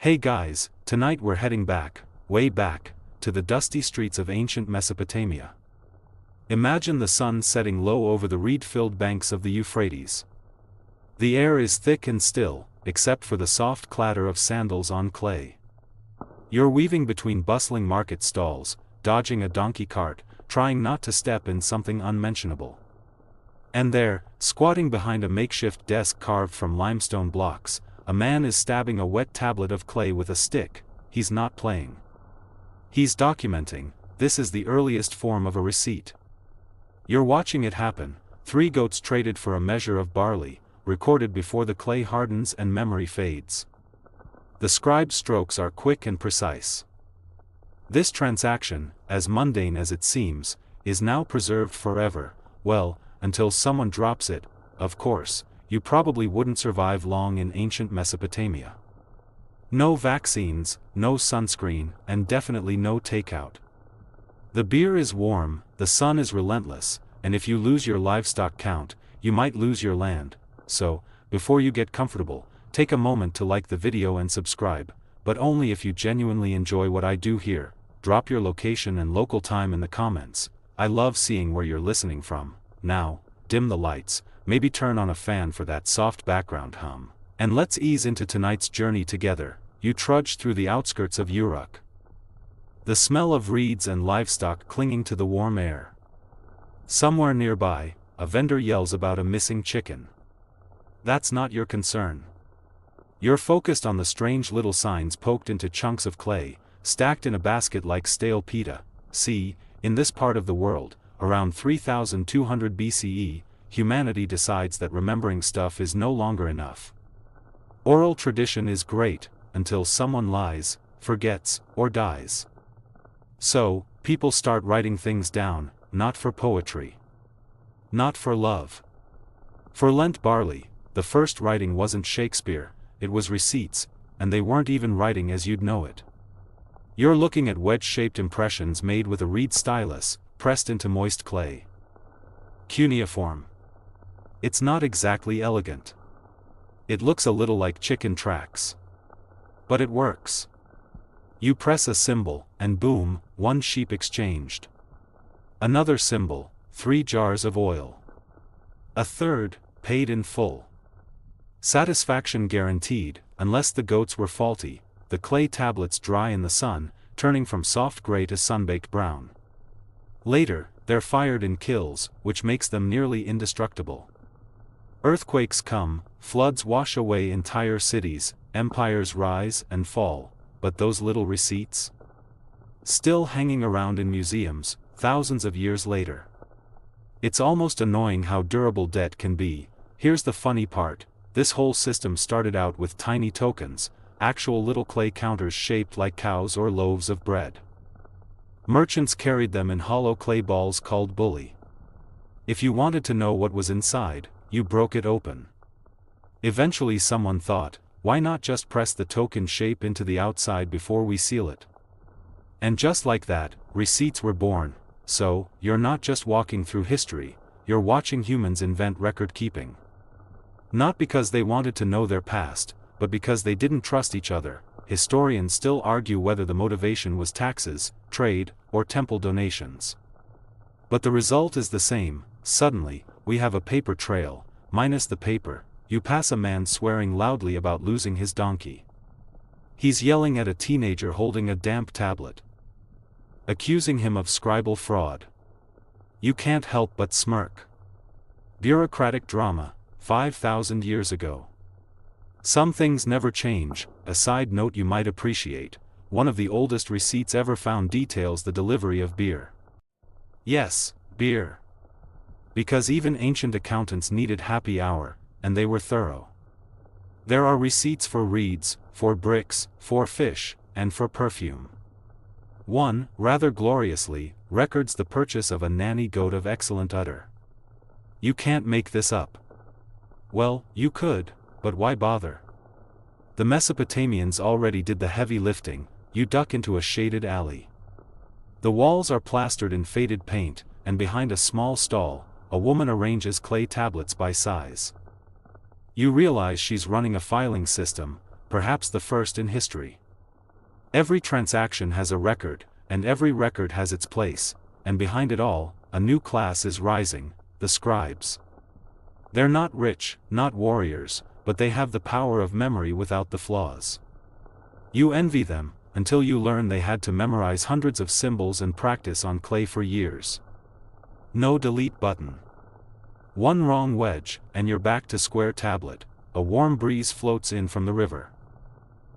Hey guys, tonight we're heading back, way back, to the dusty streets of ancient Mesopotamia. Imagine the sun setting low over the reed-filled banks of the Euphrates. The air is thick and still, except for the soft clatter of sandals on clay. You're weaving between bustling market stalls, dodging a donkey cart, trying not to step in something unmentionable. And there, squatting behind a makeshift desk carved from limestone blocks, a man is stabbing a wet tablet of clay with a stick. He's not playing. He's documenting. This is the earliest form of a receipt. You're watching it happen. 3 goats traded for a measure of barley, recorded before the clay hardens and memory fades. The scribe's strokes are quick and precise. This transaction, as mundane as it seems, is now preserved forever, well, until someone drops it. Of course, you probably wouldn't survive long in ancient Mesopotamia. No vaccines, no sunscreen, and definitely no takeout. The beer is warm, the sun is relentless, and if you lose your livestock count, you might lose your land. So, before you get comfortable, take a moment to like the video and subscribe, but only if you genuinely enjoy what I do here. Drop your location and local time in the comments. I love seeing where you're listening from. Now, dim the lights, maybe turn on a fan for that soft background hum, and let's ease into tonight's journey together. You trudge through the outskirts of Uruk. The smell of reeds and livestock clinging to the warm air. Somewhere nearby, a vendor yells about a missing chicken. That's not your concern. You're focused on the strange little signs poked into chunks of clay, stacked in a basket like stale pita. See, in this part of the world, around 3200 BCE, humanity decides that remembering stuff is no longer enough. Oral tradition is great, until someone lies, forgets, or dies. So, people start writing things down, not for poetry. Not for love. For Lent barley, the first writing wasn't Shakespeare, it was receipts, and they weren't even writing as you'd know it. You're looking at wedge-shaped impressions made with a reed stylus, pressed into moist clay. Cuneiform. It's not exactly elegant. It looks a little like chicken tracks. But it works. You press a symbol, and boom, 1 sheep exchanged. Another symbol, 3 jars of oil. A third, paid in full. Satisfaction guaranteed, unless the goats were faulty. The clay tablets dry in the sun, turning from soft gray to sun-baked brown. Later, they're fired in kilns, which makes them nearly indestructible. Earthquakes come, floods wash away entire cities, empires rise and fall, but those little receipts? Still hanging around in museums, thousands of years later. It's almost annoying how durable debt can be. Here's the funny part, this whole system started out with tiny tokens, actual little clay counters shaped like cows or loaves of bread. Merchants carried them in hollow clay balls called bulli. If you wanted to know what was inside, you broke it open. Eventually someone thought, why not just press the token shape into the outside before we seal it? And just like that, receipts were born. So, you're not just walking through history, you're watching humans invent record keeping. Not because they wanted to know their past, but because they didn't trust each other. Historians still argue whether the motivation was taxes, trade, or temple donations. But the result is the same. Suddenly, we have a paper trail. Minus the paper, you pass a man swearing loudly about losing his donkey. He's yelling at a teenager holding a damp tablet, accusing him of scribal fraud. You can't help but smirk. Bureaucratic drama, 5,000 years ago. Some things never change. A side note you might appreciate, one of the oldest receipts ever found details the delivery of beer. Yes, beer. Because even ancient accountants needed happy hour, and they were thorough. There are receipts for reeds, for bricks, for fish, and for perfume. One, rather gloriously, records the purchase of a nanny goat of excellent udder. You can't make this up. Well, you could, but why bother? The Mesopotamians already did the heavy lifting. You duck into a shaded alley. The walls are plastered in faded paint, and behind a small stall, a woman arranges clay tablets by size. You realize she's running a filing system, perhaps the first in history. Every transaction has a record, and every record has its place, and behind it all, a new class is rising, the scribes. They're not rich, not warriors, but they have the power of memory without the flaws. You envy them, until you learn they had to memorize hundreds of symbols and practice on clay for years. No delete button. One wrong wedge, and you're back to square tablet. A warm breeze floats in from the river.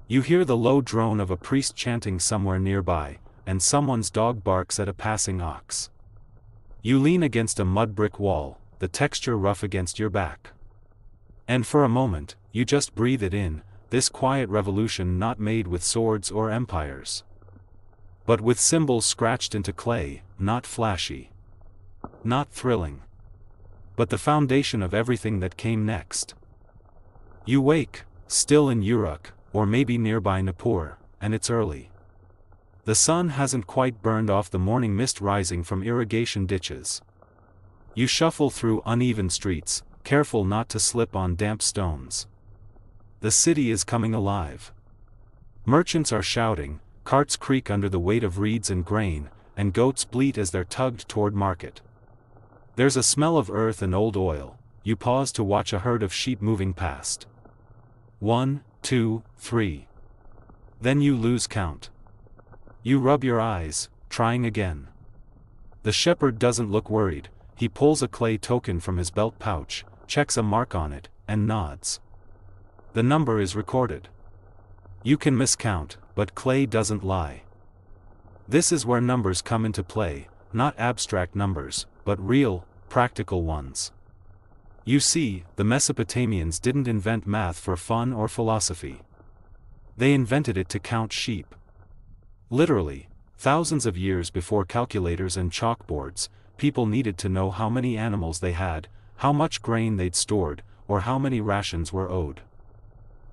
You hear the low drone of a priest chanting somewhere nearby, and someone's dog barks at a passing ox. You lean against a mud brick wall, the texture rough against your back. And for a moment, you just breathe it in, this quiet revolution not made with swords or empires, but with symbols scratched into clay, not flashy, not thrilling, but the foundation of everything that came next. You wake, still in Uruk, or maybe nearby Nippur, and it's early. The sun hasn't quite burned off the morning mist rising from irrigation ditches. You shuffle through uneven streets, careful not to slip on damp stones. The city is coming alive. Merchants are shouting, carts creak under the weight of reeds and grain, and goats bleat as they're tugged toward market. There's a smell of earth and old oil. You pause to watch a herd of sheep moving past. 1, 2, 3. Then you lose count. You rub your eyes, trying again. The shepherd doesn't look worried. He pulls a clay token from his belt pouch, checks a mark on it, and nods. The number is recorded. You can miscount, but clay doesn't lie. This is where numbers come into play, not abstract numbers, but real, practical ones. You see, the Mesopotamians didn't invent math for fun or philosophy. They invented it to count sheep. Literally, thousands of years before calculators and chalkboards, people needed to know how many animals they had, how much grain they'd stored, or how many rations were owed.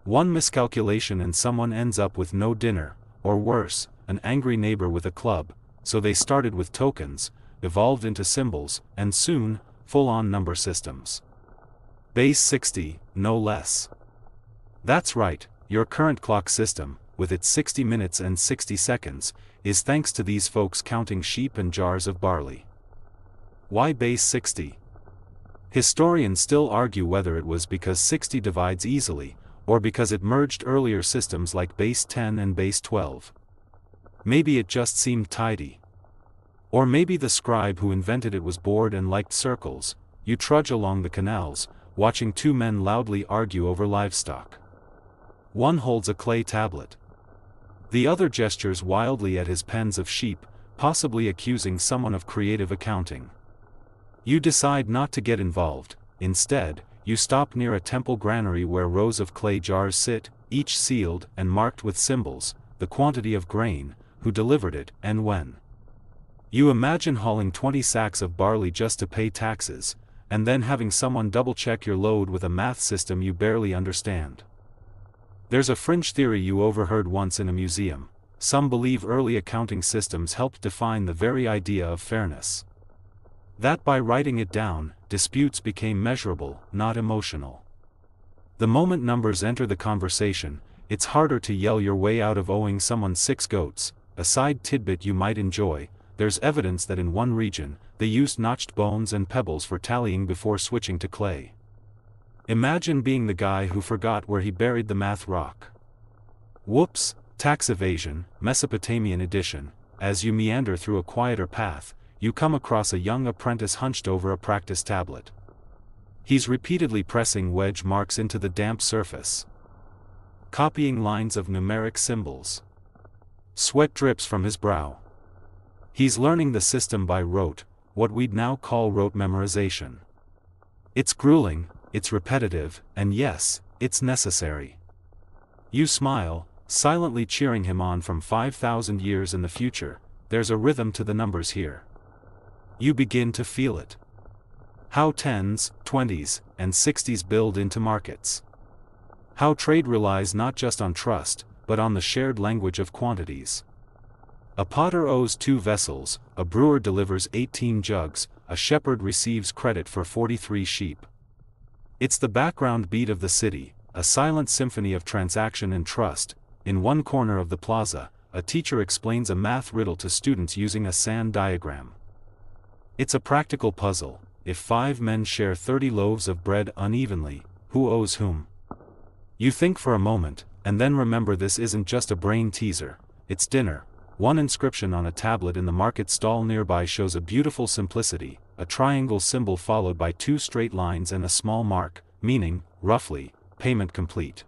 One miscalculation and someone ends up with no dinner, or worse, an angry neighbor with a club, so they started with tokens, evolved into symbols, and soon, full-on number systems. Base 60, no less. That's right, your current clock system, with its 60 minutes and 60 seconds, is thanks to these folks counting sheep and jars of barley. Why base 60? Historians still argue whether it was because 60 divides easily, or because it merged earlier systems like base 10 and base 12. Maybe it just seemed tidy. Or maybe the scribe who invented it was bored and liked circles. You trudge along the canals, watching two men loudly argue over livestock. One holds a clay tablet. The other gestures wildly at his pens of sheep, possibly accusing someone of creative accounting. You decide not to get involved. Instead, you stop near a temple granary where rows of clay jars sit, each sealed and marked with symbols, the quantity of grain, who delivered it, and when. You imagine hauling 20 sacks of barley just to pay taxes, and then having someone double-check your load with a math system you barely understand. There's a fringe theory you overheard once in a museum. Some believe early accounting systems helped define the very idea of fairness. That by writing it down, disputes became measurable, not emotional. The moment numbers enter the conversation, it's harder to yell your way out of owing someone 6 goats. A side tidbit you might enjoy: there's evidence that in one region, they used notched bones and pebbles for tallying before switching to clay. Imagine being the guy who forgot where he buried the math rock. Whoops, tax evasion, Mesopotamian edition. As you meander through a quieter path, you come across a young apprentice hunched over a practice tablet. He's repeatedly pressing wedge marks into the damp surface, copying lines of numeric symbols. Sweat drips from his brow. He's learning the system by rote, what we'd now call rote memorization. It's grueling, it's repetitive, and yes, it's necessary. You smile, silently cheering him on from 5,000 years in the future. There's a rhythm to the numbers here. You begin to feel it. How 10s, 20s, and 60s build into markets. How trade relies not just on trust, but on the shared language of quantities. A potter owes 2 vessels, a brewer delivers 18 jugs, a shepherd receives credit for 43 sheep. It's the background beat of the city, a silent symphony of transaction and trust. In one corner of the plaza, a teacher explains a math riddle to students using a sand diagram. It's a practical puzzle. If 5 men share 30 loaves of bread unevenly, who owes whom? You think for a moment, and then remember this isn't just a brain teaser, it's dinner. One inscription on a tablet in the market stall nearby shows a beautiful simplicity, a triangle symbol followed by 2 straight lines and a small mark, meaning, roughly, payment complete.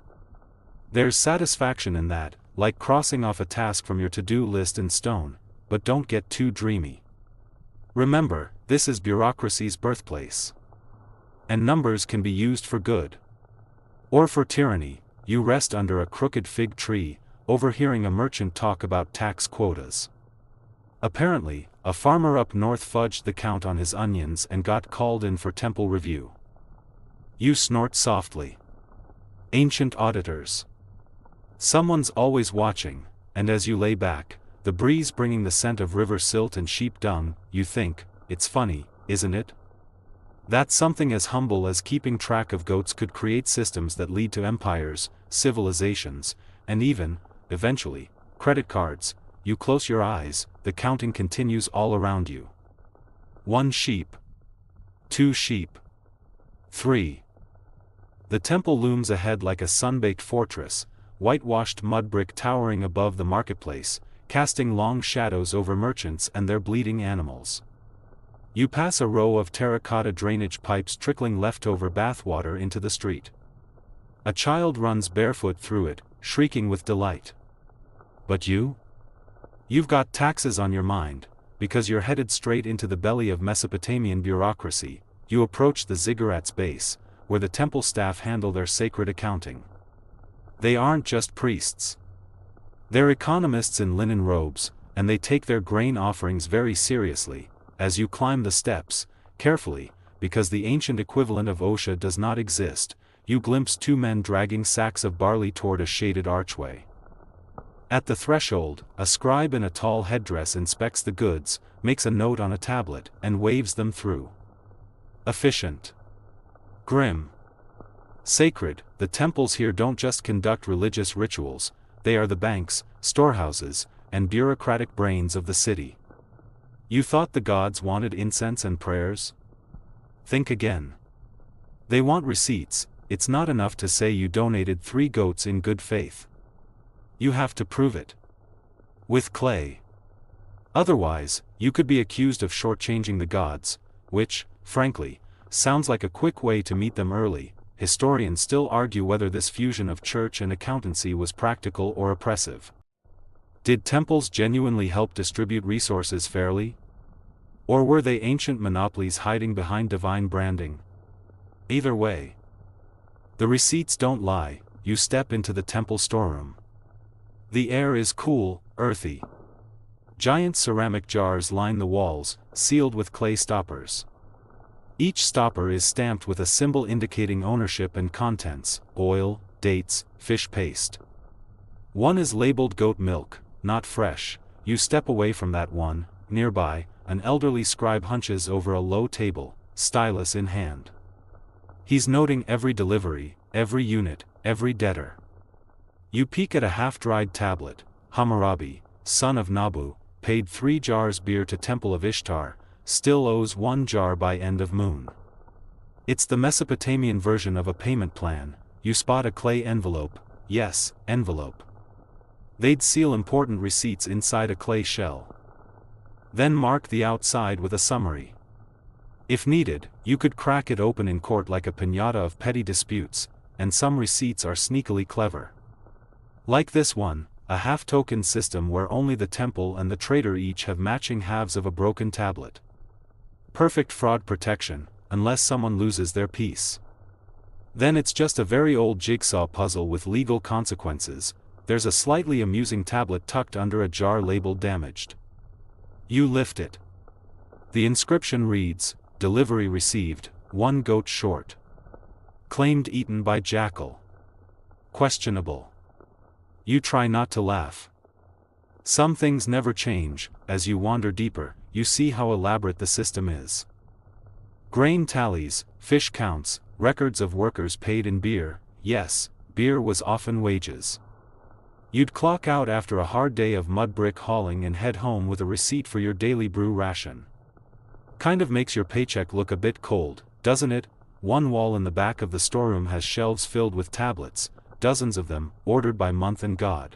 There's satisfaction in that, like crossing off a task from your to-do list in stone, but don't get too dreamy. Remember, this is bureaucracy's birthplace. And numbers can be used for good. Or for tyranny. You rest under a crooked fig tree, overhearing a merchant talk about tax quotas. Apparently, a farmer up north fudged the count on his onions and got called in for temple review. You snort softly. Ancient auditors. Someone's always watching, and as you lay back, the breeze bringing the scent of river silt and sheep dung, you think, it's funny, isn't it? That something as humble as keeping track of goats could create systems that lead to empires, civilizations, and even, eventually, credit cards. You close your eyes, the counting continues all around you. 1 sheep. 2 sheep. 3. The temple looms ahead like a sun-baked fortress, whitewashed mud brick towering above the marketplace, casting long shadows over merchants and their bleeding animals. You pass a row of terracotta drainage pipes trickling leftover bathwater into the street. A child runs barefoot through it, shrieking with delight. But you? You've got taxes on your mind, because you're headed straight into the belly of Mesopotamian bureaucracy. You approach the ziggurat's base, where the temple staff handle their sacred accounting. They aren't just priests. They're economists in linen robes, and they take their grain offerings very seriously. As you climb the steps, carefully, because the ancient equivalent of OSHA does not exist, you glimpse 2 men dragging sacks of barley toward a shaded archway. At the threshold, a scribe in a tall headdress inspects the goods, makes a note on a tablet, and waves them through. Efficient. Grim. Sacred. The temples here don't just conduct religious rituals, they are the banks, storehouses, and bureaucratic brains of the city. You thought the gods wanted incense and prayers? Think again. They want receipts. It's not enough to say you donated 3 goats in good faith. You have to prove it. With clay. Otherwise, you could be accused of shortchanging the gods, which, frankly, sounds like a quick way to meet them early. Historians still argue whether this fusion of church and accountancy was practical or oppressive. Did temples genuinely help distribute resources fairly? Or were they ancient monopolies hiding behind divine branding? Either way. The receipts don't lie. You step into the temple storeroom. The air is cool, earthy. Giant ceramic jars line the walls, sealed with clay stoppers. Each stopper is stamped with a symbol indicating ownership and contents: oil, dates, fish paste. One is labeled goat milk, not fresh. You step away from that one. Nearby, an elderly scribe hunches over a low table, stylus in hand. He's noting every delivery, every unit, every debtor. You peek at a half-dried tablet. Hammurabi, son of Nabu, paid 3 jars beer to Temple of Ishtar, still owes 1 jar by end of moon. It's the Mesopotamian version of a payment plan. You spot a clay envelope. Yes, envelope. They'd seal important receipts inside a clay shell. Then mark the outside with a summary. If needed, you could crack it open in court like a piñata of petty disputes, and some receipts are sneakily clever. Like this one, a half-token system where only the temple and the trader each have matching halves of a broken tablet. Perfect fraud protection, unless someone loses their piece. Then it's just a very old jigsaw puzzle with legal consequences. There's a slightly amusing tablet tucked under a jar labeled damaged. You lift it. The inscription reads, "Delivery received, 1 goat short. Claimed eaten by jackal. Questionable." You try not to laugh. Some things never change. As you wander deeper, you see how elaborate the system is. Grain tallies, fish counts, records of workers paid in beer, yes, beer was often wages. You'd clock out after a hard day of mud brick hauling and head home with a receipt for your daily brew ration. Kind of makes your paycheck look a bit cold, doesn't it? One wall in the back of the storeroom has shelves filled with tablets, dozens of them, ordered by month and god.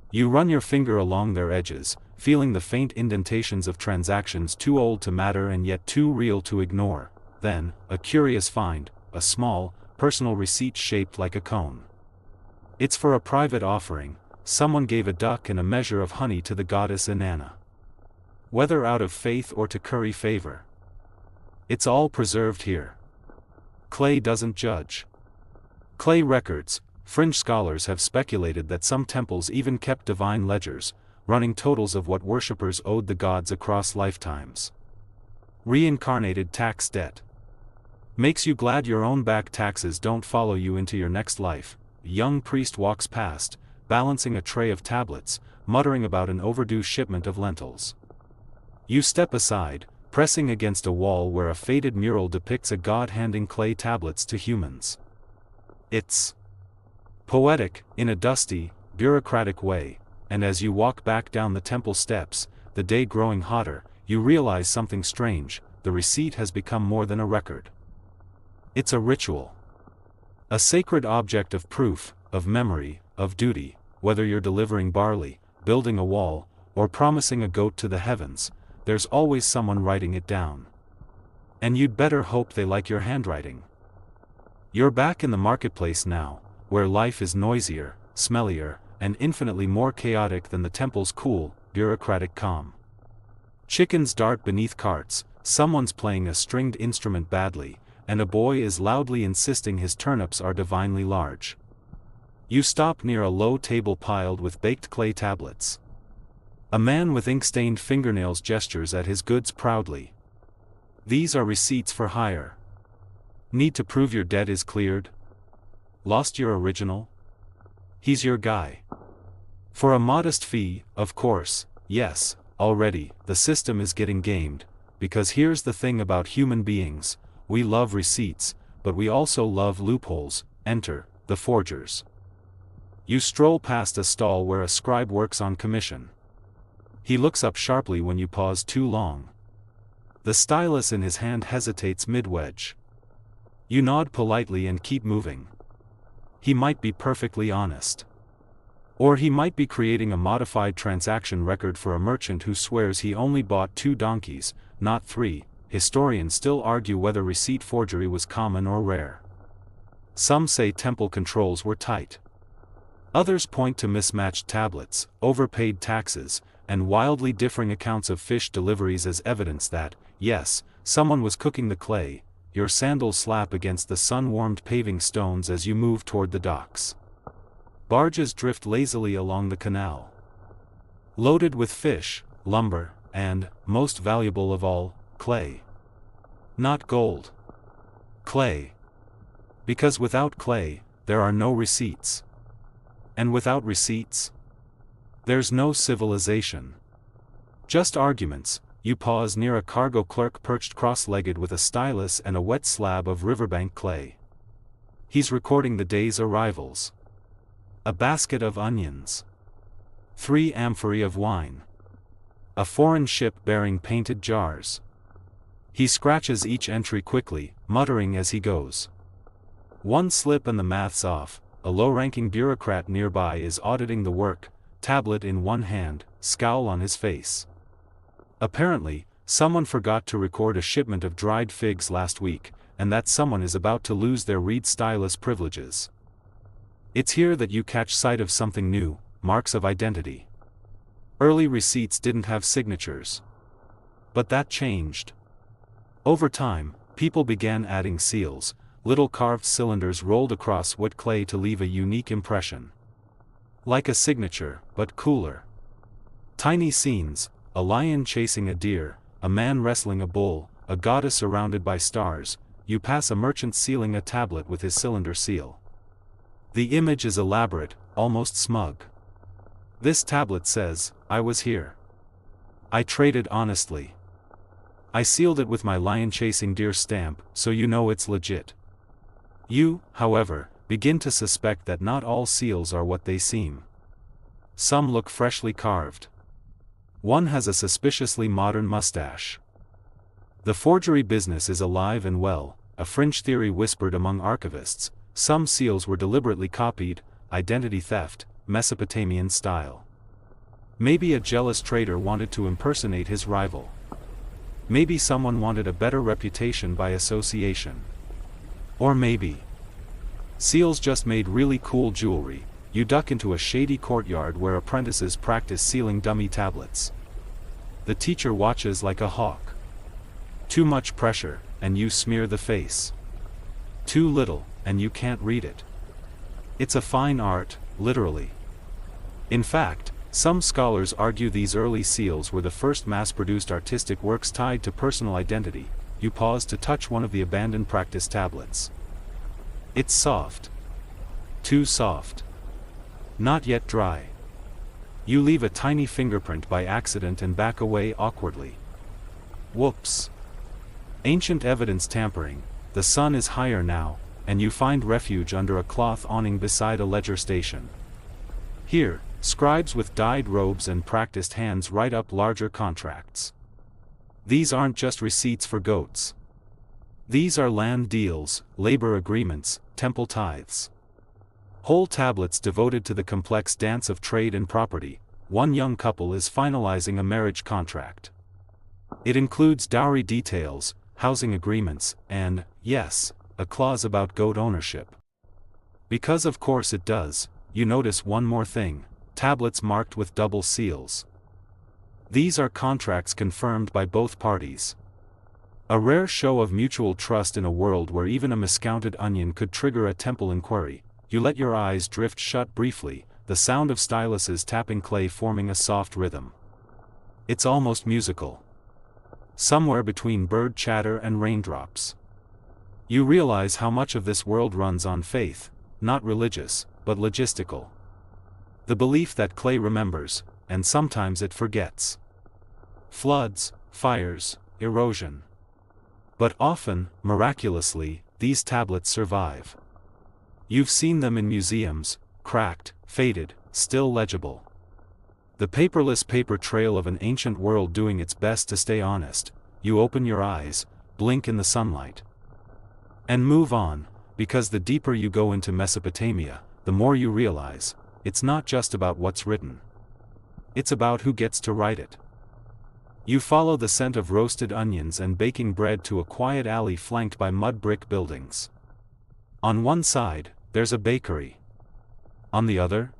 You run your finger along their edges, feeling the faint indentations of transactions too old to matter and yet too real to ignore. Then, a curious find, a small, personal receipt shaped like a cone. It's for a private offering. Someone gave a duck and a measure of honey to the goddess Inanna. Whether out of faith or to curry favor. It's all preserved here. Clay doesn't judge. Clay records. Fringe scholars have speculated that some temples even kept divine ledgers, running totals of what worshippers owed the gods across lifetimes. Reincarnated tax debt. Makes you glad your own back taxes don't follow you into your next life. A young priest walks past, balancing a tray of tablets, muttering about an overdue shipment of lentils. You step aside, pressing against a wall where a faded mural depicts a god handing clay tablets to humans. It's poetic, in a dusty, bureaucratic way, and as you walk back down the temple steps, the day growing hotter, you realize something strange. The receipt has become more than a record. It's a ritual. A sacred object of proof, of memory, of duty. Whether you're delivering barley, building a wall, or promising a goat to the heavens, there's always someone writing it down. And you'd better hope they like your handwriting. You're back in the marketplace now, where life is noisier, smellier, and infinitely more chaotic than the temple's cool, bureaucratic calm. Chickens dart beneath carts, someone's playing a stringed instrument badly, and a boy is loudly insisting his turnips are divinely large. You stop near a low table piled with baked clay tablets. A man with ink-stained fingernails gestures at his goods proudly. These are receipts for hire. Need to prove your debt is cleared? Lost your original? He's your guy. For a modest fee, of course. Yes, already, the system is getting gamed, because here's the thing about human beings. We love receipts, but we also love loopholes. Enter the forgers. You stroll past a stall where a scribe works on commission. He looks up sharply when you pause too long. The stylus in his hand hesitates mid-wedge. You nod politely and keep moving. He might be perfectly honest. Or he might be creating a modified transaction record for a merchant who swears he only bought 2 donkeys, not 3. Historians still argue whether receipt forgery was common or rare. Some say temple controls were tight. Others point to mismatched tablets, overpaid taxes, and wildly differing accounts of fish deliveries as evidence that, yes, someone was cooking the clay. Your sandals slap against the sun-warmed paving stones as you move toward the docks. Barges drift lazily along the canal. Loaded with fish, lumber, and, most valuable of all, clay. Not gold. Clay. Because without clay, there are no receipts. And without receipts, there's no civilization. Just arguments. You pause near a cargo clerk perched cross-legged with a stylus and a wet slab of riverbank clay. He's recording the day's arrivals. A basket of onions. 3 amphorae of wine. A foreign ship bearing painted jars. He scratches each entry quickly, muttering as he goes. One slip and the math's off. A low-ranking bureaucrat nearby is auditing the work, tablet in one hand, scowl on his face. Apparently, someone forgot to record a shipment of dried figs last week, and that someone is about to lose their read stylus privileges. It's here that you catch sight of something new, marks of identity. Early receipts didn't have signatures. But that changed. Over time, people began adding seals, little carved cylinders rolled across wet clay to leave a unique impression. Like a signature, but cooler. Tiny scenes, a lion chasing a deer, a man wrestling a bull, a goddess surrounded by stars. You pass a merchant sealing a tablet with his cylinder seal. The image is elaborate, almost smug. This tablet says, "I was here. I traded honestly. I sealed it with my lion-chasing deer stamp, so you know it's legit." You, however, begin to suspect that not all seals are what they seem. Some look freshly carved. One has a suspiciously modern mustache. The forgery business is alive and well, a fringe theory whispered among archivists. Some seals were deliberately copied, identity theft, Mesopotamian style. Maybe a jealous trader wanted to impersonate his rival. Maybe someone wanted a better reputation by association. Or maybe seals just made really cool jewelry. You duck into a shady courtyard where apprentices practice sealing dummy tablets. The teacher watches like a hawk. Too much pressure, and you smear the face. Too little, and you can't read it. It's a fine art, literally. In fact, some scholars argue these early seals were the first mass-produced artistic works tied to personal identity. You pause to touch one of the abandoned practice tablets. It's soft. Too soft. Not yet dry. You leave a tiny fingerprint by accident and back away awkwardly. Whoops. Ancient evidence tampering. The sun is higher now, and you find refuge under a cloth awning beside a ledger station. Here, scribes with dyed robes and practiced hands write up larger contracts. These aren't just receipts for goats. These are land deals, labor agreements, temple tithes. Whole tablets devoted to the complex dance of trade and property. One young couple is finalizing a marriage contract. It includes dowry details, housing agreements, and, yes, a clause about goat ownership. Because of course it does, you notice one more thing: tablets marked with double seals. These are contracts confirmed by both parties. A rare show of mutual trust in a world where even a miscounted onion could trigger a temple inquiry. You let your eyes drift shut briefly, the sound of styluses tapping clay forming a soft rhythm. It's almost musical. Somewhere between bird chatter and raindrops. You realize how much of this world runs on faith, not religious, but logistical. The belief that clay remembers, and sometimes it forgets. Floods, fires, erosion. But often, miraculously, these tablets survive. You've seen them in museums, cracked, faded, still legible. The paperless paper trail of an ancient world doing its best to stay honest. You open your eyes, blink in the sunlight, and move on, because the deeper you go into Mesopotamia, the more you realize, it's not just about what's written. It's about who gets to write it. You follow the scent of roasted onions and baking bread to a quiet alley flanked by mud brick buildings. On one side, there's a bakery. On the other,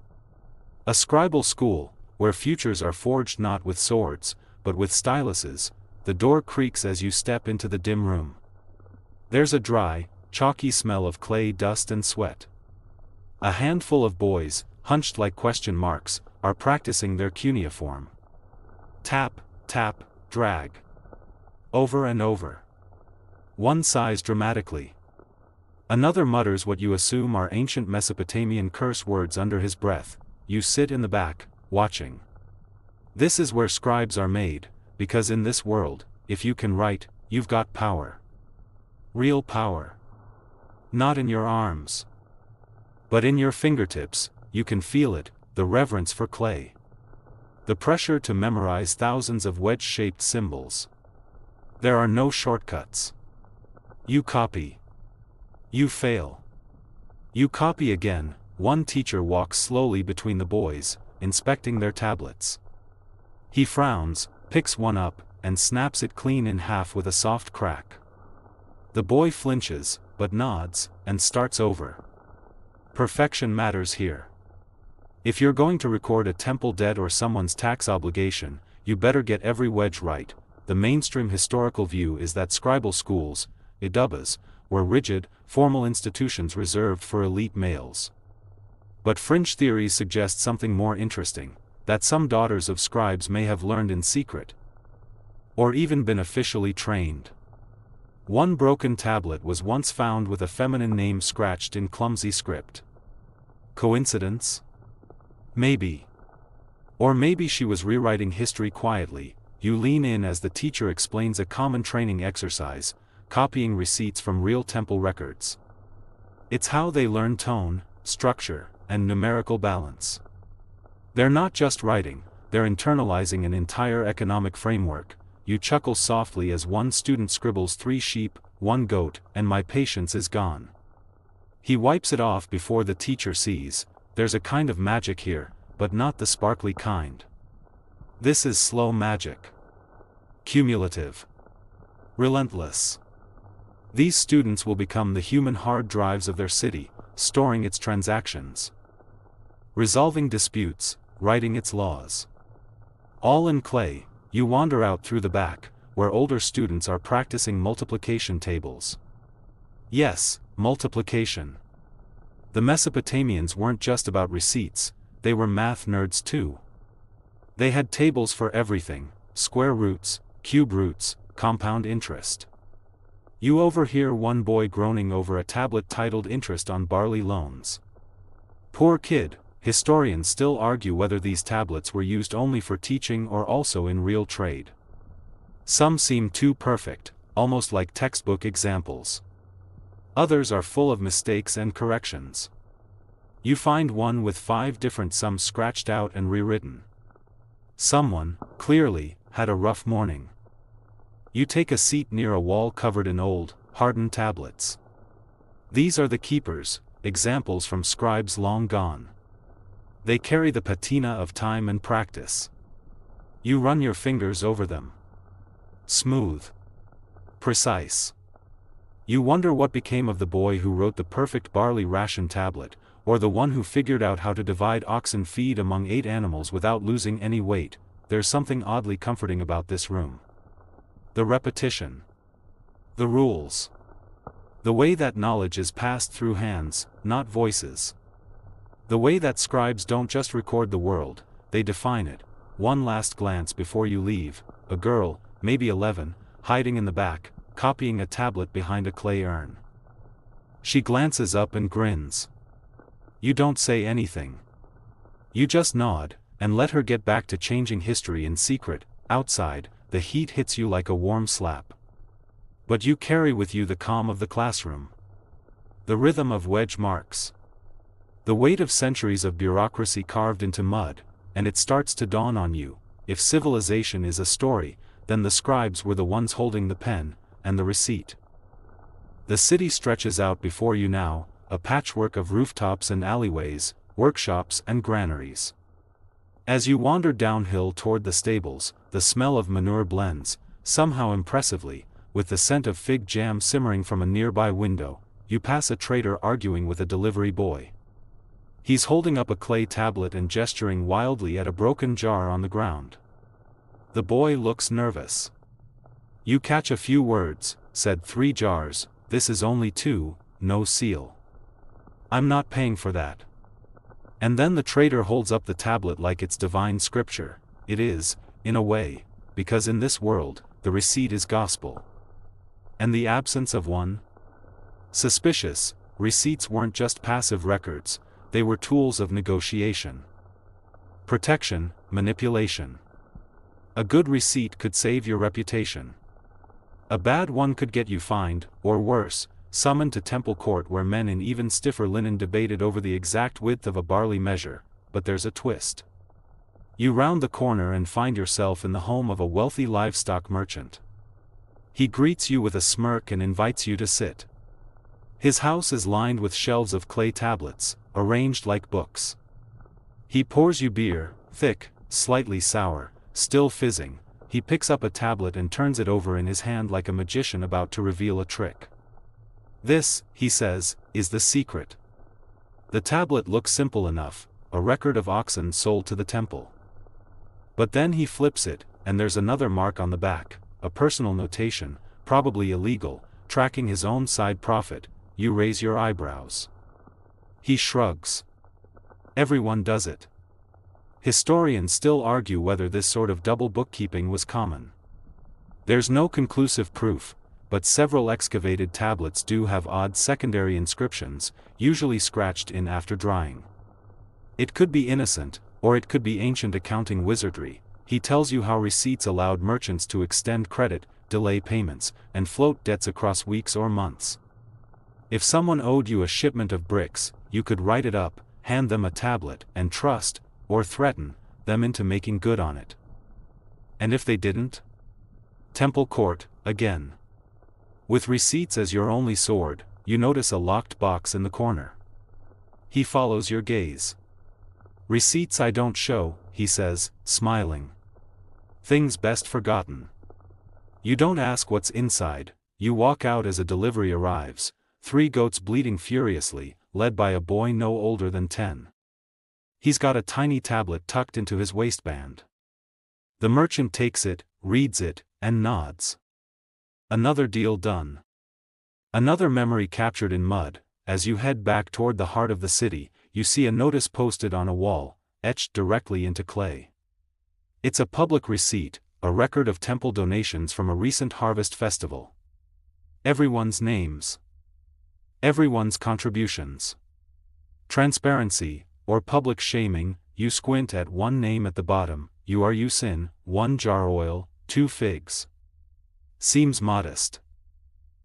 a scribal school, where futures are forged not with swords, but with styluses. The door creaks as you step into the dim room. There's a dry, chalky smell of clay dust and sweat. A handful of boys, hunched like question marks, are practicing their cuneiform. Tap, tap, drag. Over and over. One sighs dramatically. Another mutters what you assume are ancient Mesopotamian curse words under his breath. You sit in the back, watching. This is where scribes are made, because in this world, if you can write, you've got power. Real power. Not in your arms, but in your fingertips. You can feel it, the reverence for clay. The pressure to memorize thousands of wedge-shaped symbols. There are no shortcuts. You copy. You fail. You copy again. One teacher walks slowly between the boys, inspecting their tablets. He frowns, picks one up, and snaps it clean in half with a soft crack. The boy flinches, but nods, and starts over. Perfection matters here. If you're going to record a temple debt or someone's tax obligation, you better get every wedge right. The mainstream historical view is that scribal schools, IOUs, were rigid, formal institutions reserved for elite males. But fringe theories suggest something more interesting, that some daughters of scribes may have learned in secret, or even been officially trained. One broken tablet was once found with a feminine name scratched in clumsy script. Coincidence? Maybe. Or maybe she was rewriting history quietly. You lean in as the teacher explains a common training exercise, copying receipts from real temple records. It's how they learn tone, structure, and numerical balance. They're not just writing, they're internalizing an entire economic framework. You chuckle softly as one student scribbles 3 sheep, 1 goat, and my patience is gone. He wipes it off before the teacher sees. There's a kind of magic here, but not the sparkly kind. This is slow magic. Cumulative. Relentless. These students will become the human hard drives of their city, storing its transactions, resolving disputes, writing its laws. All in clay. You wander out through the back, where older students are practicing multiplication tables. Yes, multiplication. The Mesopotamians weren't just about receipts, they were math nerds too. They had tables for everything: square roots, cube roots, compound interest. You overhear one boy groaning over a tablet titled Interest on Barley Loans. Poor kid. Historians still argue whether these tablets were used only for teaching or also in real trade. Some seem too perfect, almost like textbook examples. Others are full of mistakes and corrections. You find one with 5 different sums scratched out and rewritten. Someone, clearly, had a rough morning. You take a seat near a wall covered in old, hardened tablets. These are the keepers, examples from scribes long gone. They carry the patina of time and practice. You run your fingers over them. Smooth. Precise. You wonder what became of the boy who wrote the perfect barley ration tablet, or the one who figured out how to divide oxen feed among 8 animals without losing any weight. There's something oddly comforting about this room. The repetition. The rules. The way that knowledge is passed through hands, not voices. The way that scribes don't just record the world, they define it. One last glance before you leave. A girl, maybe 11, hiding in the back, copying a tablet behind a clay urn. She glances up and grins. You don't say anything. You just nod, and let her get back to changing history in secret. Outside, the heat hits you like a warm slap. But you carry with you the calm of the classroom. The rhythm of wedge marks. The weight of centuries of bureaucracy carved into mud, and it starts to dawn on you: if civilization is a story, then the scribes were the ones holding the pen, and the receipt. The city stretches out before you now, a patchwork of rooftops and alleyways, workshops and granaries. As you wander downhill toward the stables, the smell of manure blends, somehow impressively, with the scent of fig jam simmering from a nearby window. You pass a trader arguing with a delivery boy. He's holding up a clay tablet and gesturing wildly at a broken jar on the ground. The boy looks nervous. You catch a few words: said 3 jars, this is only 2, no seal. I'm not paying for that. And then the trader holds up the tablet like it's divine scripture. It is, in a way, because in this world, the receipt is gospel. And the absence of one? Suspicious. Receipts weren't just passive records, they were tools of negotiation. Protection, manipulation. A good receipt could save your reputation. A bad one could get you fined, or worse, summoned to temple court where men in even stiffer linen debated over the exact width of a barley measure. But there's a twist. You round the corner and find yourself in the home of a wealthy livestock merchant. He greets you with a smirk and invites you to sit. His house is lined with shelves of clay tablets, arranged like books. He pours you beer, thick, slightly sour, still fizzing. He picks up a tablet and turns it over in his hand like a magician about to reveal a trick. This, he says, is the secret. The tablet looks simple enough, a record of oxen sold to the temple. But then he flips it, and there's another mark on the back, a personal notation, probably illegal, tracking his own side profit. You raise your eyebrows. He shrugs. Everyone does it. Historians still argue whether this sort of double bookkeeping was common. There's no conclusive proof, but several excavated tablets do have odd secondary inscriptions, usually scratched in after drying. It could be innocent, or it could be ancient accounting wizardry. He tells you how receipts allowed merchants to extend credit, delay payments, and float debts across weeks or months. If someone owed you a shipment of bricks, you could write it up, hand them a tablet, and trust, or threaten, them into making good on it. And if they didn't? Temple court, again. With receipts as your only sword, you notice a locked box in the corner. He follows your gaze. Receipts I don't show, he says, smiling. Things best forgotten. You don't ask what's inside, you walk out as a delivery arrives, 3 goats bleating furiously, led by a boy no older than 10. He's got a tiny tablet tucked into his waistband. The merchant takes it, reads it, and nods. Another deal done. Another memory captured in mud. As you head back toward the heart of the city, you see a notice posted on a wall, etched directly into clay. It's a public receipt, a record of temple donations from a recent harvest festival. Everyone's names. Everyone's contributions. Transparency, or public shaming, you squint at one name at the bottom, IOUs in, 1 jar oil, 2 figs. Seems modest.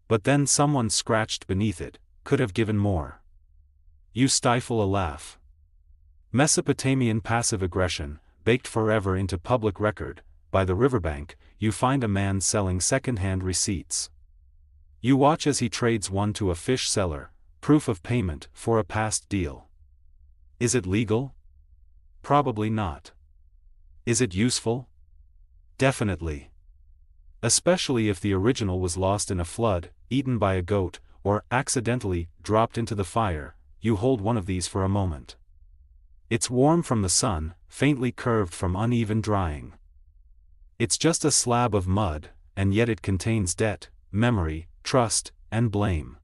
But then someone scratched beneath it, could have given more. You stifle a laugh. Mesopotamian passive aggression, baked forever into public record. By the riverbank, you find a man selling second-hand receipts. You watch as he trades one to a fish seller, proof of payment for a past deal. Is it legal? Probably not. Is it useful? Definitely. Especially if the original was lost in a flood, eaten by a goat, or accidentally dropped into the fire. You hold one of these for a moment. It's warm from the sun, faintly curved from uneven drying. It's just a slab of mud, and yet it contains debt, memory, trust, and blame.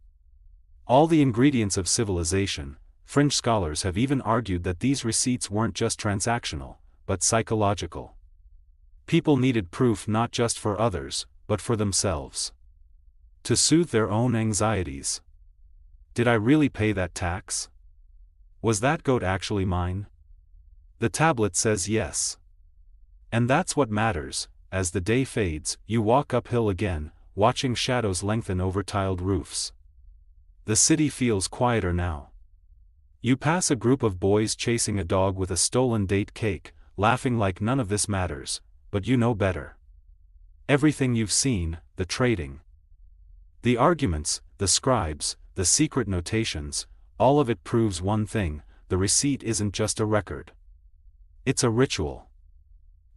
All the ingredients of civilization. Fringe scholars have even argued that these receipts weren't just transactional, but psychological. People needed proof not just for others, but for themselves. To soothe their own anxieties. Did I really pay that tax? Was that goat actually mine? The tablet says yes. And that's what matters. As the day fades, you walk uphill again, watching shadows lengthen over tiled roofs. The city feels quieter now. You pass a group of boys chasing a dog with a stolen date cake, laughing like none of this matters, but you know better. Everything you've seen, the trading, the arguments, the scribes, the secret notations, all of it proves one thing: the receipt isn't just a record. It's a ritual.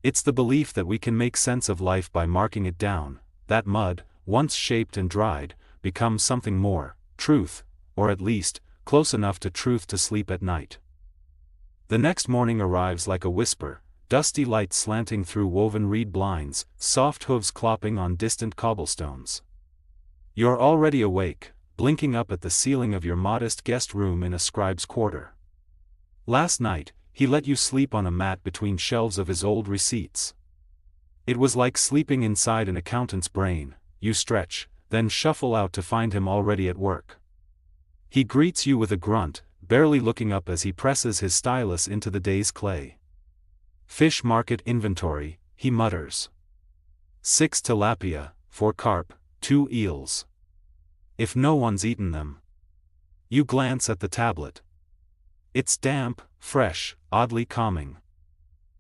It's the belief that we can make sense of life by marking it down. That mud, once shaped and dried, becomes something more, truth, or at least, close enough to truth to sleep at night. The next morning arrives like a whisper, dusty light slanting through woven reed blinds, soft hooves clopping on distant cobblestones. You're already awake, blinking up at the ceiling of your modest guest room in a scribe's quarter. Last night, he let you sleep on a mat between shelves of his old receipts. It was like sleeping inside an accountant's brain. You stretch, then shuffle out to find him already at work. He greets you with a grunt, barely looking up as he presses his stylus into the day's clay. Fish market inventory, he mutters. 6 tilapia, 4 carp, 2 eels. If no one's eaten them. You glance at the tablet. It's damp, fresh, oddly calming.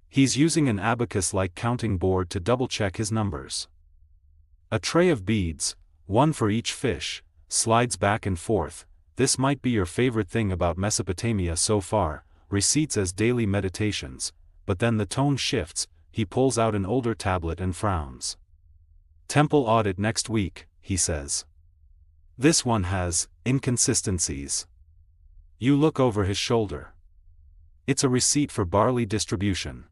He's using an abacus-like counting board to double-check his numbers. A tray of beads, one for each fish, slides back and forth. This might be your favorite thing about Mesopotamia so far, receipts as daily meditations, but then the tone shifts. He pulls out an older tablet and frowns. Temple audit next week, he says. This one has inconsistencies. You look over his shoulder. It's a receipt for barley distribution.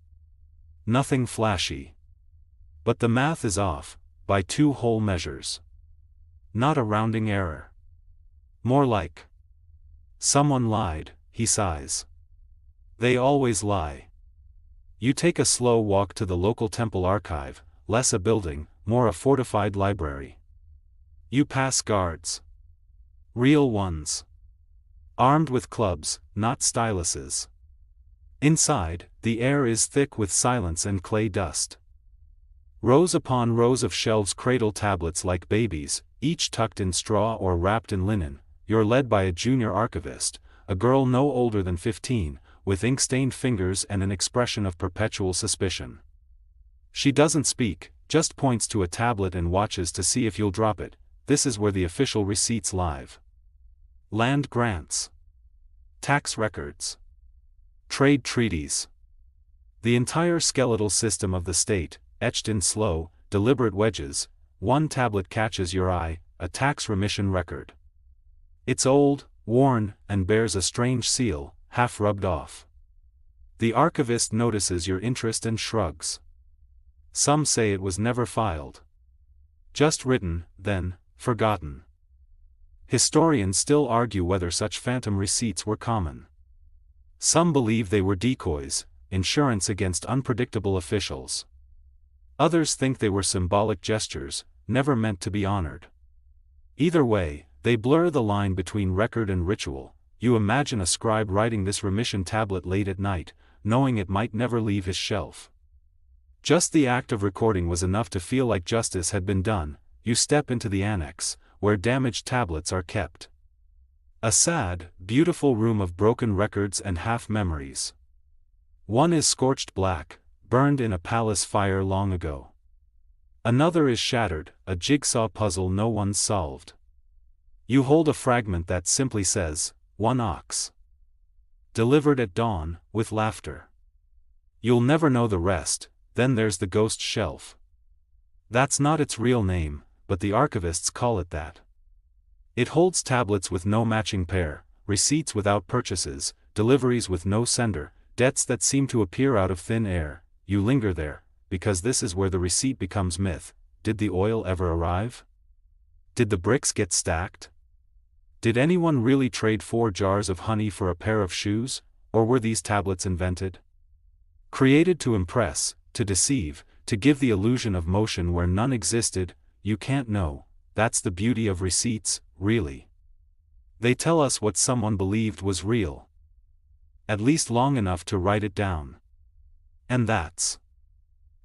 Nothing flashy. But the math is off, by 2 whole measures. Not a rounding error. More like. Someone lied, he sighs. They always lie. You take a slow walk to the local temple archive, less a building, more a fortified library. You pass guards. Real ones. Armed with clubs, not styluses. Inside, the air is thick with silence and clay dust. Rows upon rows of shelves cradle tablets like babies, each tucked in straw or wrapped in linen. you're led by a junior archivist, a girl no older than 15, with ink-stained fingers and an expression of perpetual suspicion. She doesn't speak, just points to a tablet and watches to see if you'll drop it. This is where the official receipts live. Land grants. Tax records. Trade treaties. The entire skeletal system of the state, etched in slow, deliberate wedges. One tablet catches your eye, a tax remission record. It's old, worn, and bears a strange seal, half rubbed off. The archivist notices your interest and shrugs. Some say it was never filed. Just written, then, forgotten. Historians still argue whether such phantom receipts were common. Some believe they were decoys, insurance against unpredictable officials. Others think they were symbolic gestures, never meant to be honored. Either way, they blur the line between record and ritual. You imagine a scribe writing this remission tablet late at night, knowing it might never leave his shelf. Just the act of recording was enough to feel like justice had been done. You step into the annex, where damaged tablets are kept. A sad, beautiful room of broken records and half-memories. One is scorched black, burned in a palace fire long ago. Another is shattered, a jigsaw puzzle no one solved. You hold a fragment that simply says, 1 ox. Delivered at dawn, with laughter. You'll never know the rest. Then there's the ghost shelf. That's not its real name, but the archivists call it that. It holds tablets with no matching pair, receipts without purchases, deliveries with no sender, debts that seem to appear out of thin air. You linger there, because this is where the receipt becomes myth. Did the oil ever arrive? Did the bricks get stacked? Did anyone really trade 4 jars of honey for a pair of shoes, or were these tablets invented? Created to impress, to deceive, to give the illusion of motion where none existed? You can't know. That's the beauty of receipts, really. They tell us what someone believed was real. At least long enough to write it down. And that's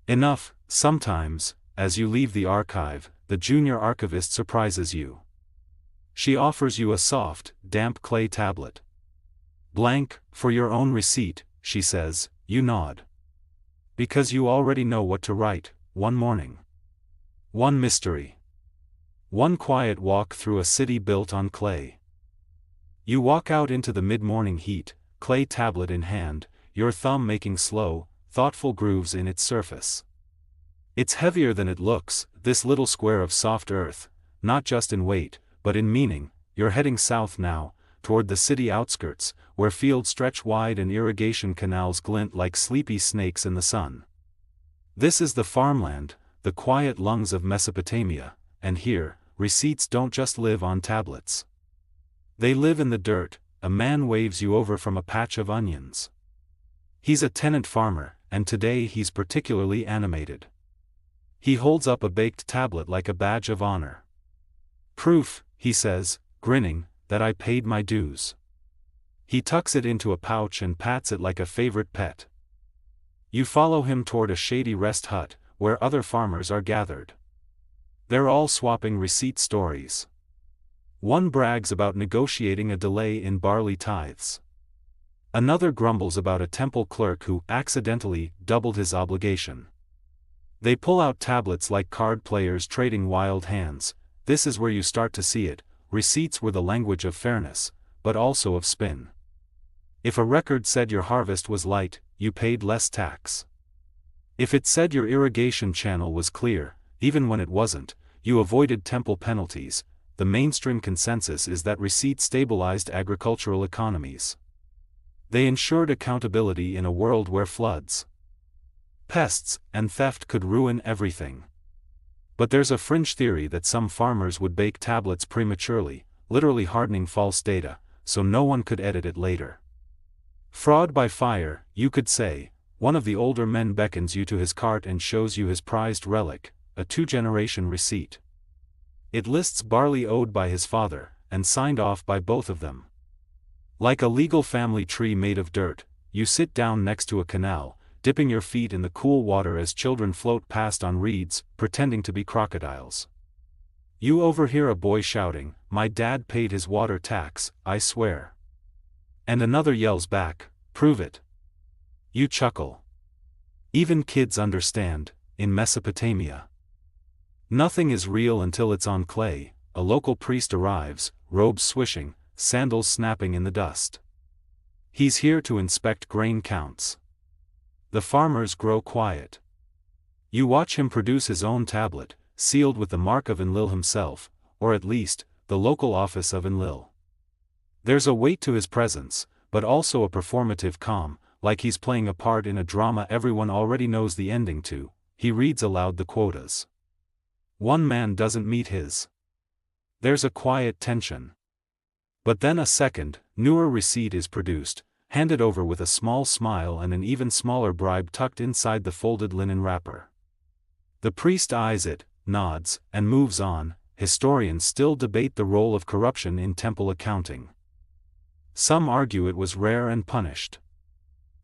enough. Sometimes, as you leave the archive, the junior archivist surprises you. She offers you a soft, damp clay tablet. Blank, for your own receipt, she says. You nod. Because you already know what to write. One morning. One mystery. One quiet walk through a city built on clay. You walk out into the mid-morning heat, clay tablet in hand, your thumb making slow, thoughtful grooves in its surface. It's heavier than it looks, this little square of soft earth, not just in weight, but in meaning. You're heading south now, toward the city outskirts, where fields stretch wide and irrigation canals glint like sleepy snakes in the sun. This is the farmland, the quiet lungs of Mesopotamia, and here, receipts don't just live on tablets. They live in the dirt. A man waves you over from a patch of onions. He's a tenant farmer, and today he's particularly animated. He holds up a baked tablet like a badge of honor. Proof, he says, grinning, that I paid my dues. He tucks it into a pouch and pats it like a favorite pet. You follow him toward a shady rest hut, where other farmers are gathered. They're all swapping receipt stories. One brags about negotiating a delay in barley tithes. Another grumbles about a temple clerk who accidentally doubled his obligation. They pull out tablets like card players trading wild hands. This is where you start to see it. Receipts were the language of fairness, but also of spin. If a record said your harvest was light, you paid less tax. If it said your irrigation channel was clear, even when it wasn't, you avoided temple penalties. The mainstream consensus is that receipts stabilized agricultural economies. They ensured accountability in a world where floods, pests, and theft could ruin everything. But there's a fringe theory that some farmers would bake tablets prematurely, literally hardening false data, so no one could edit it later. Fraud by fire, you could say. One of the older men beckons you to his cart and shows you his prized relic, a 2-generation receipt. It lists barley owed by his father, and signed off by both of them. Like a legal family tree made of dirt, you sit down next to a canal, dipping your feet in the cool water as children float past on reeds, pretending to be crocodiles. You overhear a boy shouting, "My dad paid his water tax, I swear." And another yells back, "Prove it." You chuckle. Even kids understand, in Mesopotamia. Nothing is real until it's on clay. A local priest arrives, robes swishing, sandals snapping in the dust. He's here to inspect grain counts. The farmers grow quiet. You watch him produce his own tablet, sealed with the mark of Enlil himself, or at least, the local office of Enlil. There's a weight to his presence, but also a performative calm, like he's playing a part in a drama everyone already knows the ending to. He reads aloud the quotas. One man doesn't meet his. There's a quiet tension. But then a second, newer receipt is produced, handed over with a small smile and an even smaller bribe tucked inside the folded linen wrapper. The priest eyes it, nods, and moves on. Historians still debate the role of corruption in temple accounting. Some argue it was rare and punished.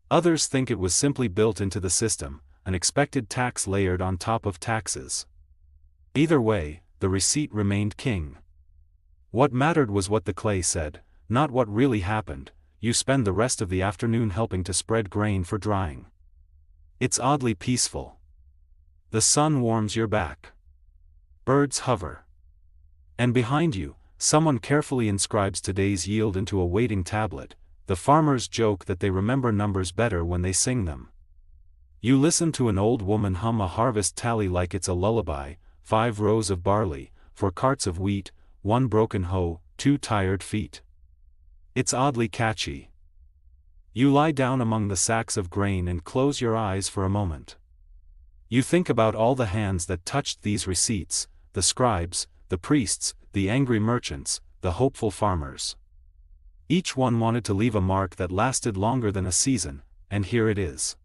Others think it was simply built into the system, an expected tax layered on top of taxes. Either way, the receipt remained king. What mattered was what the clay said, not what really happened. You spend the rest of the afternoon helping to spread grain for drying. It's oddly peaceful. The sun warms your back. Birds hover. And behind you, someone carefully inscribes today's yield into a waiting tablet. The farmers joke that they remember numbers better when they sing them. You listen to an old woman hum a harvest tally like it's a lullaby: 5 rows of barley, 4 carts of wheat, 1 broken hoe, 2 tired feet. It's oddly catchy. You lie down among the sacks of grain and close your eyes for a moment. You think about all the hands that touched these receipts, the scribes, the priests, the angry merchants, the hopeful farmers. Each one wanted to leave a mark that lasted longer than a season, and here it is.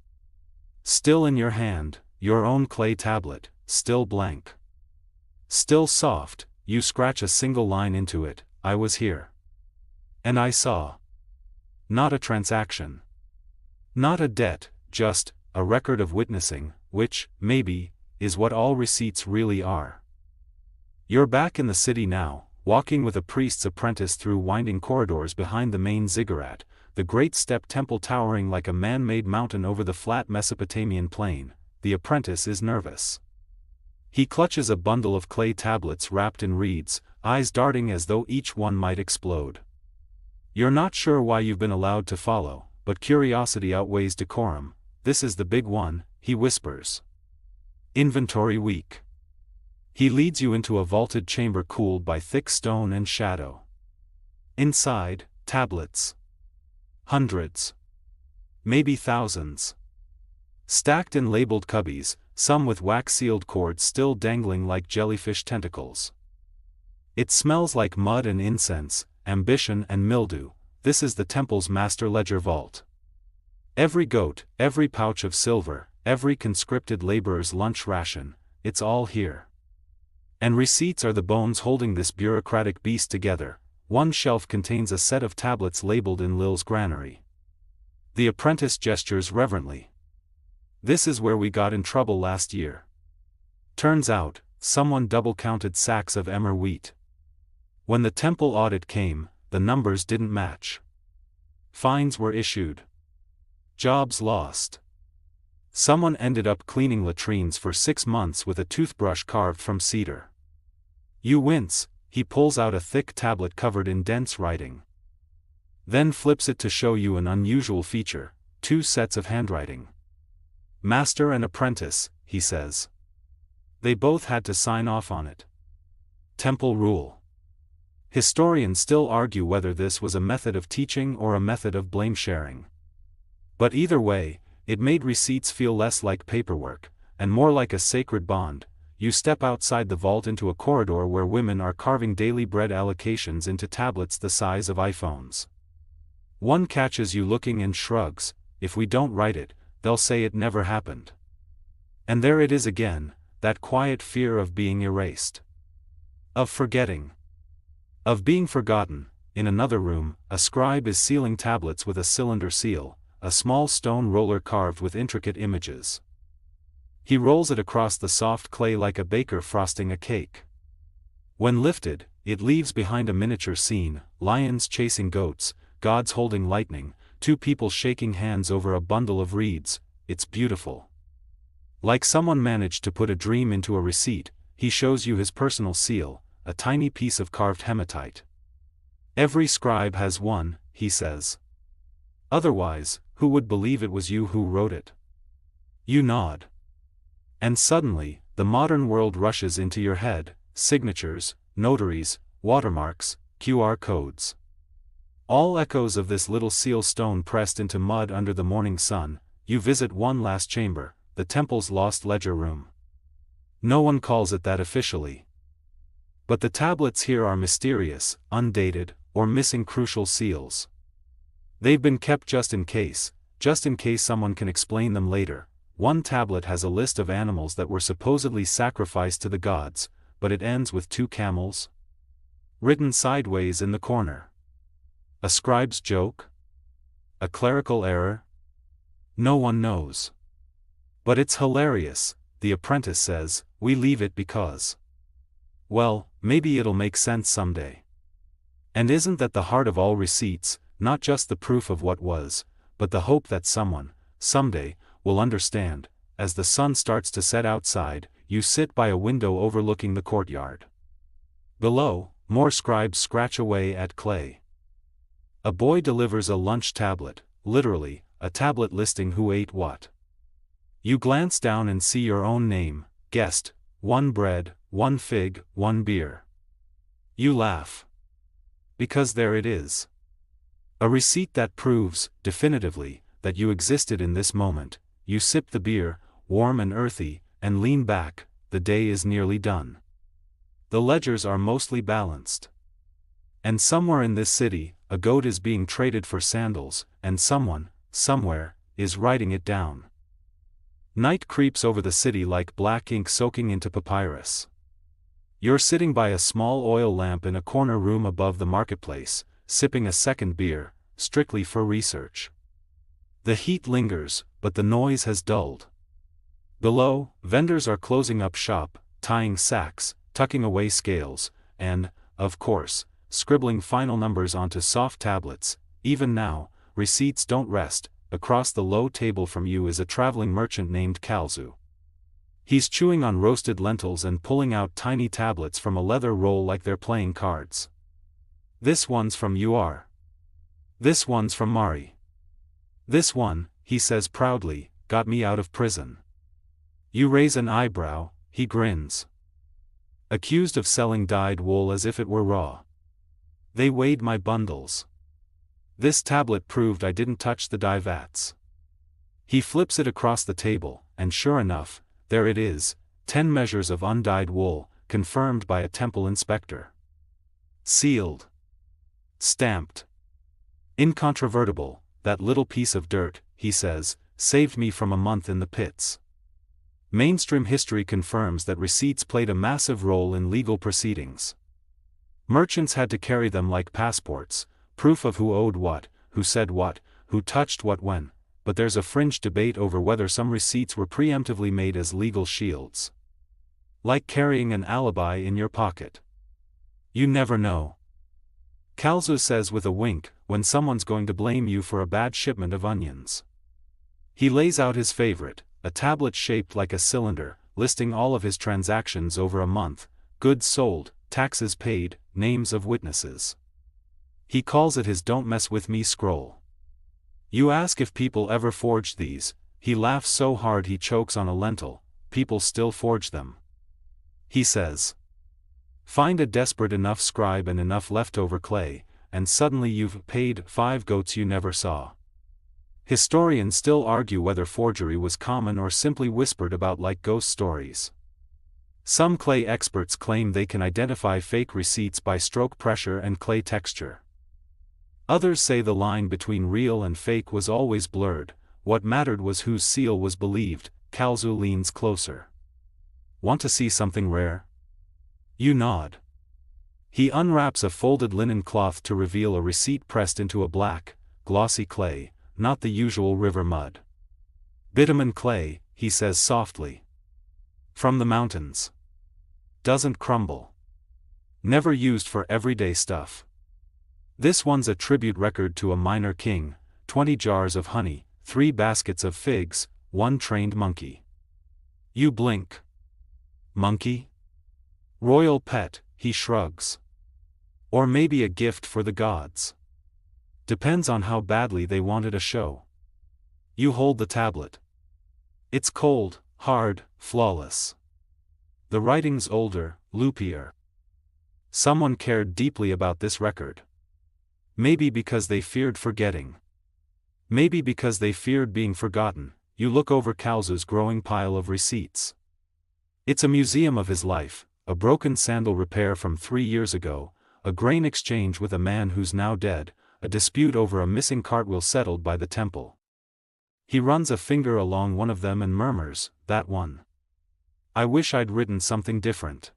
Still in your hand, your own clay tablet, still blank. Still soft, you scratch a single line into it: I was here. And I saw. Not a transaction. Not a debt, just a record of witnessing, which, maybe, is what all receipts really are. You're back in the city now, walking with a priest's apprentice through winding corridors behind the main ziggurat, the great step temple towering like a man-made mountain over the flat Mesopotamian plain. The apprentice is nervous. He clutches a bundle of clay tablets wrapped in reeds, eyes darting as though each one might explode. You're not sure why you've been allowed to follow, but curiosity outweighs decorum. This is the big one, he whispers. Inventory week. He leads you into a vaulted chamber cooled by thick stone and shadow. Inside, tablets. Hundreds. Maybe thousands. Stacked in labeled cubbies, some with wax-sealed cords still dangling like jellyfish tentacles. It smells like mud and incense, ambition and mildew. This is the temple's master ledger vault. Every goat, every pouch of silver, every conscripted laborer's lunch ration, it's all here. And receipts are the bones holding this bureaucratic beast together. One shelf contains a set of tablets labeled in Lil's granary. The apprentice gestures reverently. This is where we got in trouble last year. Turns out, someone double-counted sacks of emmer wheat. When the temple audit came, the numbers didn't match. Fines were issued. Jobs lost. Someone ended up cleaning latrines for 6 months with a toothbrush carved from cedar. You wince. He pulls out a thick tablet covered in dense writing. Then flips it to show you an unusual feature: 2 sets of handwriting. Master and apprentice, he says. They both had to sign off on it. Temple rule. Historians still argue whether this was a method of teaching or a method of blame-sharing. But either way, it made receipts feel less like paperwork, and more like a sacred bond. You step outside the vault into a corridor where women are carving daily bread allocations into tablets the size of iPhones. One catches you looking and shrugs. If we don't write it, they'll say it never happened. And there it is again, that quiet fear of being erased. Of forgetting. Of being forgotten. In another room, a scribe is sealing tablets with a cylinder seal, a small stone roller carved with intricate images. He rolls it across the soft clay like a baker frosting a cake. When lifted, it leaves behind a miniature scene: lions chasing goats, gods holding lightning, two people shaking hands over a bundle of reeds. It's beautiful. Like someone managed to put a dream into a receipt. He shows you his personal seal, a tiny piece of carved hematite. Every scribe has one, he says. Otherwise, who would believe it was you who wrote it? You nod. And suddenly, the modern world rushes into your head: signatures, notaries, watermarks, QR codes. All echoes of this little seal stone pressed into mud under the morning sun. You visit one last chamber, the temple's lost ledger room. No one calls it that officially. But the tablets here are mysterious, undated, or missing crucial seals. They've been kept just in case someone can explain them later. One tablet has a list of animals that were supposedly sacrificed to the gods, but it ends with 2 camels written sideways in the corner. A scribe's joke? A clerical error? No one knows. But it's hilarious, the apprentice says. We leave it because, well, maybe it'll make sense someday. And isn't that the heart of all receipts, not just the proof of what was, but the hope that someone, someday, will understand? As the sun starts to set outside, you sit by a window overlooking the courtyard. Below, more scribes scratch away at clay. A boy delivers a lunch tablet, literally, a tablet listing who ate what. You glance down and see your own name: guest, 1 bread, 1 fig, 1 beer. You laugh. Because there it is. A receipt that proves, definitively, that you existed in this moment. You sip the beer, warm and earthy, and lean back. The day is nearly done. The ledgers are mostly balanced. And somewhere in this city, a goat is being traded for sandals, and someone, somewhere, is writing it down. Night creeps over the city like black ink soaking into papyrus. You're sitting by a small oil lamp in a corner room above the marketplace, sipping a second beer, strictly for research. The heat lingers, but the noise has dulled. Below, vendors are closing up shop, tying sacks, tucking away scales, and, of course, scribbling final numbers onto soft tablets. Even now, receipts don't rest. Across the low table from you is a traveling merchant named Kalzu. He's chewing on roasted lentils and pulling out tiny tablets from a leather roll like they're playing cards. This one's from UR. This one's from Mari. This one, he says proudly, got me out of prison. You raise an eyebrow. He grins. Accused of selling dyed wool as if it were raw. They weighed my bundles. This tablet proved I didn't touch the dye vats. He flips it across the table, and sure enough, there it is: 10 measures of undyed wool, confirmed by a temple inspector. Sealed. Stamped. Incontrovertible. That little piece of dirt, he says, saved me from a month in the pits. Mainstream history confirms that receipts played a massive role in legal proceedings. Merchants had to carry them like passports, proof of who owed what, who said what, who touched what when. But there's a fringe debate over whether some receipts were preemptively made as legal shields. Like carrying an alibi in your pocket. You never know. Kalzu says with a wink, when someone's going to blame you for a bad shipment of onions. He lays out his favorite, a tablet shaped like a cylinder, listing all of his transactions over a month: goods sold, taxes paid, names of witnesses. He calls it his "don't mess with me" scroll. You ask if people ever forged these. He laughs so hard he chokes on a lentil. People still forge them. He says, find a desperate enough scribe and enough leftover clay, and suddenly you've paid 5 goats you never saw. Historians still argue whether forgery was common or simply whispered about like ghost stories. Some clay experts claim they can identify fake receipts by stroke pressure and clay texture. Others say the line between real and fake was always blurred. What mattered was whose seal was believed. Kalzu leans closer. Want to see something rare? You nod. He unwraps a folded linen cloth to reveal a receipt pressed into a black, glossy clay, not the usual river mud. Bitumen clay, he says softly. From the mountains. Doesn't crumble. Never used for everyday stuff. This one's a tribute record to a minor king, 20 jars of honey, 3 baskets of figs, 1 trained monkey. You blink. Monkey? Royal pet, he shrugs. Or maybe a gift for the gods. Depends on how badly they wanted a show. You hold the tablet. It's cold, hard, flawless. The writing's older, loopier. Someone cared deeply about this record. Maybe because they feared forgetting. Maybe because they feared being forgotten. You look over Kalzu's growing pile of receipts. It's a museum of his life, a broken sandal repair from 3 years ago, a grain exchange with a man who's now dead, a dispute over a missing cartwheel settled by the temple. He runs a finger along one of them and murmurs, "That one. I wish I'd written something different."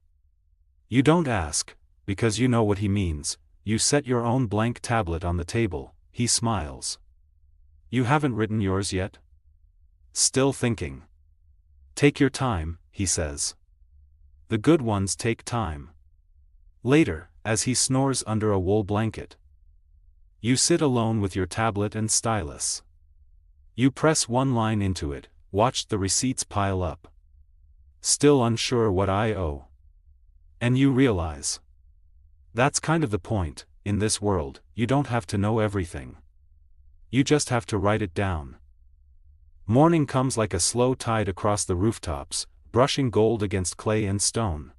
You don't ask, because you know what he means. You set your own blank tablet on the table. He smiles. You haven't written yours yet? Still thinking. Take your time, he says. The good ones take time. Later, as he snores under a wool blanket. You sit alone with your tablet and stylus. You press one line into it, watch the receipts pile up. Still unsure what I owe. And you realize. That's kind of the point. In this world, you don't have to know everything. You just have to write it down. Morning comes like a slow tide across the rooftops, brushing gold against clay and stone.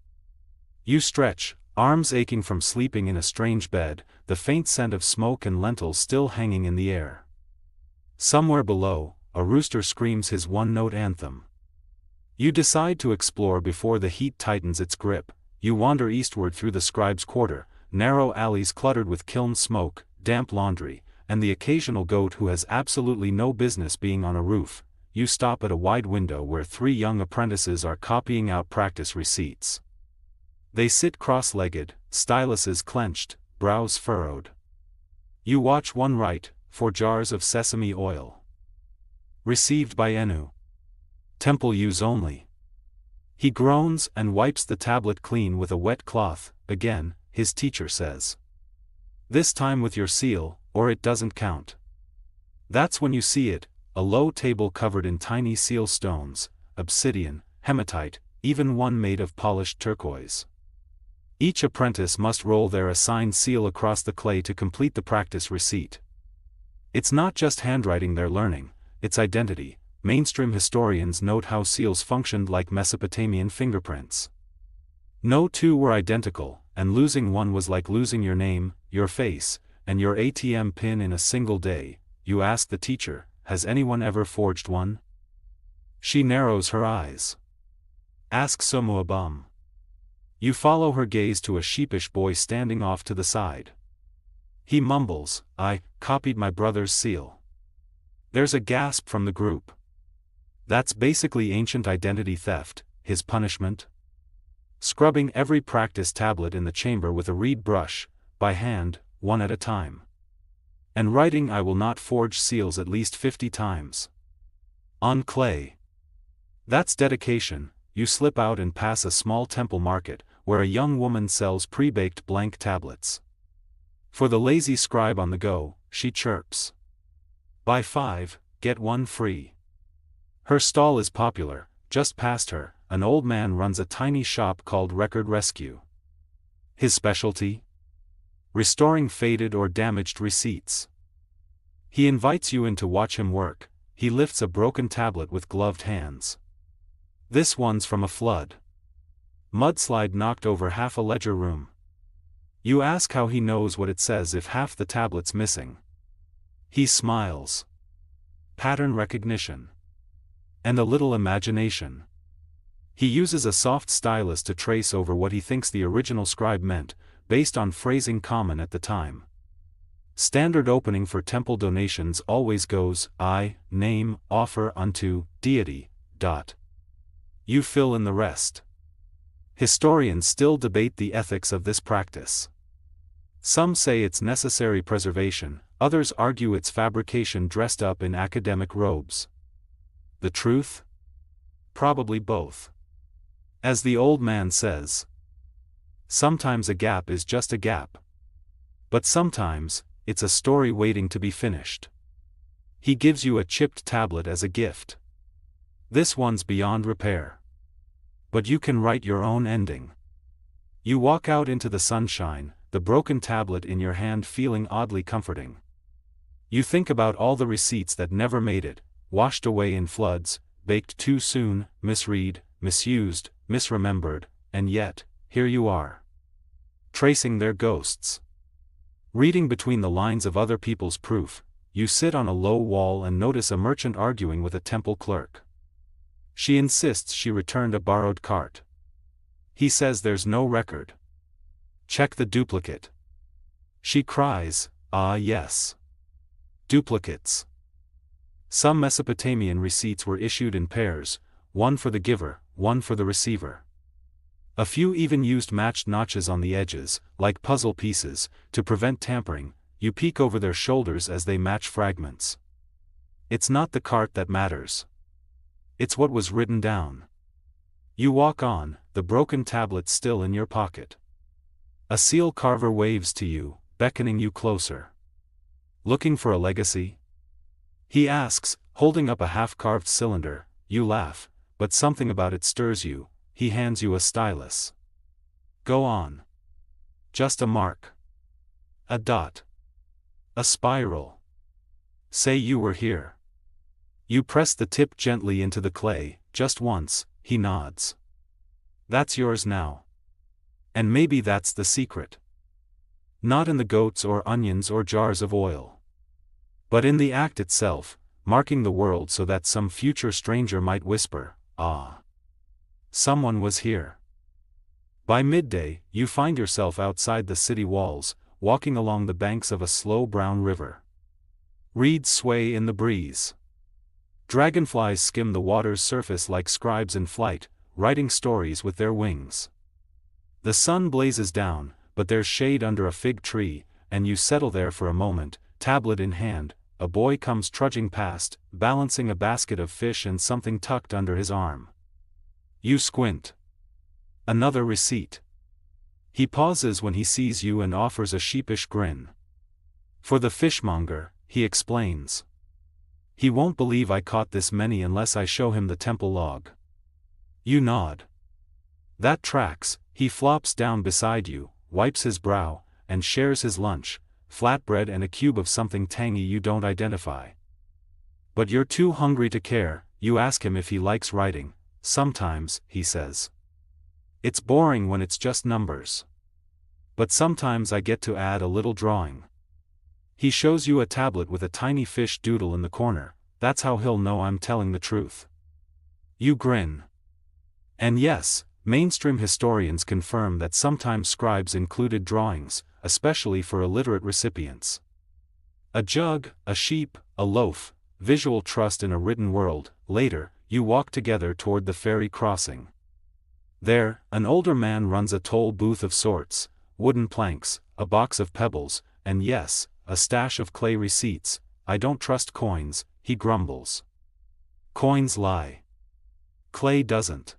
You stretch, arms aching from sleeping in a strange bed, the faint scent of smoke and lentils still hanging in the air. Somewhere below, a rooster screams his one-note anthem. You decide to explore before the heat tightens its grip. You wander eastward through the scribes' quarter, narrow alleys cluttered with kiln smoke, damp laundry, and the occasional goat who has absolutely no business being on a roof. You stop at a wide window where 3 young apprentices are copying out practice receipts. They sit cross-legged, styluses clenched, brows furrowed. You watch one write, 4 jars of sesame oil. Received by Enu. Temple use only. He groans and wipes the tablet clean with a wet cloth. Again, his teacher says. This time with your seal, or it doesn't count. That's when you see it, a low table covered in tiny seal stones, obsidian, hematite, even one made of polished turquoise. Each apprentice must roll their assigned seal across the clay to complete the practice receipt. It's not just handwriting they're learning, it's identity. Mainstream historians note how seals functioned like Mesopotamian fingerprints. No two were identical, and losing one was like losing your name, your face, and your ATM pin in a single day. You ask the teacher, has anyone ever forged one? She narrows her eyes. Ask Somuabum. You follow her gaze to a sheepish boy standing off to the side. He mumbles, I copied my brother's seal. There's a gasp from the group. That's basically ancient identity theft, his punishment. Scrubbing every practice tablet in the chamber with a reed brush, by hand, one at a time. And writing I will not forge seals at least 50 times. On clay. That's dedication. You slip out and pass a small temple market, where a young woman sells pre-baked blank tablets. For the lazy scribe on the go, she chirps. Buy 5, get 1 free. Her stall is popular. Just past her, an old man runs a tiny shop called Record Rescue. His specialty? Restoring faded or damaged receipts. He invites you in to watch him work. He lifts a broken tablet with gloved hands. This one's from a flood. Mudslide knocked over half a ledger room. You ask how he knows what it says if half the tablet's missing. He smiles. Pattern recognition. And a little imagination. He uses a soft stylus to trace over what he thinks the original scribe meant, based on phrasing common at the time. Standard opening for temple donations always goes, I, name, offer unto, deity, ... You fill in the rest. Historians still debate the ethics of this practice. Some say it's necessary preservation, others argue it's fabrication dressed up in academic robes. The truth? Probably both. As the old man says. sometimes a gap is just a gap. But sometimes, it's a story waiting to be finished. He gives you a chipped tablet as a gift. This one's beyond repair. But you can write your own ending. You walk out into the sunshine, the broken tablet in your hand feeling oddly comforting. You think about all the receipts that never made it, washed away in floods, baked too soon, misread, misused, misremembered, and yet, here you are. Tracing their ghosts. Reading between the lines of other people's proof, you sit on a low wall and notice a merchant arguing with a temple clerk. She insists she returned a borrowed cart. He says there's no record. Check the duplicate. She cries, ah yes. Duplicates. Some Mesopotamian receipts were issued in pairs, one for the giver, one for the receiver. A few even used matched notches on the edges, like puzzle pieces, to prevent tampering. You peek over their shoulders as they match fragments. It's not the cart that matters. It's what was written down. You walk on, the broken tablet still in your pocket. A seal carver waves to you, beckoning you closer. Looking for a legacy? He asks, holding up a half-carved cylinder. You laugh, but something about it stirs you. He hands you a stylus. Go on. Just a mark. A dot. A spiral. Say you were here. You press the tip gently into the clay, just once. He nods. That's yours now. And maybe that's the secret. Not in the goats or onions or jars of oil. But in the act itself, marking the world so that some future stranger might whisper, ah. Someone was here. By midday, you find yourself outside the city walls, walking along the banks of a slow brown river. Reeds sway in the breeze. Dragonflies skim the water's surface like scribes in flight, writing stories with their wings. The sun blazes down, but there's shade under a fig tree, and you settle there for a moment, tablet in hand. A boy comes trudging past, balancing a basket of fish and something tucked under his arm. You squint. Another receipt. He pauses when he sees you and offers a sheepish grin. For the fishmonger, he explains. He won't believe I caught this many unless I show him the temple log. You nod. That tracks. He flops down beside you, wipes his brow, and shares his lunch, flatbread and a cube of something tangy you don't identify. But you're too hungry to care. You ask him if he likes writing. Sometimes, he says. It's boring when it's just numbers. But sometimes I get to add a little drawing. He shows you a tablet with a tiny fish doodle in the corner. That's how he'll know I'm telling the truth. You grin. And yes, mainstream historians confirm that sometimes scribes included drawings, especially for illiterate recipients. A jug, a sheep, a loaf, visual trust in a written world. Later, you walk together toward the ferry crossing. There, an older man runs a toll booth of sorts, wooden planks, a box of pebbles, and yes, a stash of clay receipts. I don't trust coins, he grumbles. Coins lie. Clay doesn't.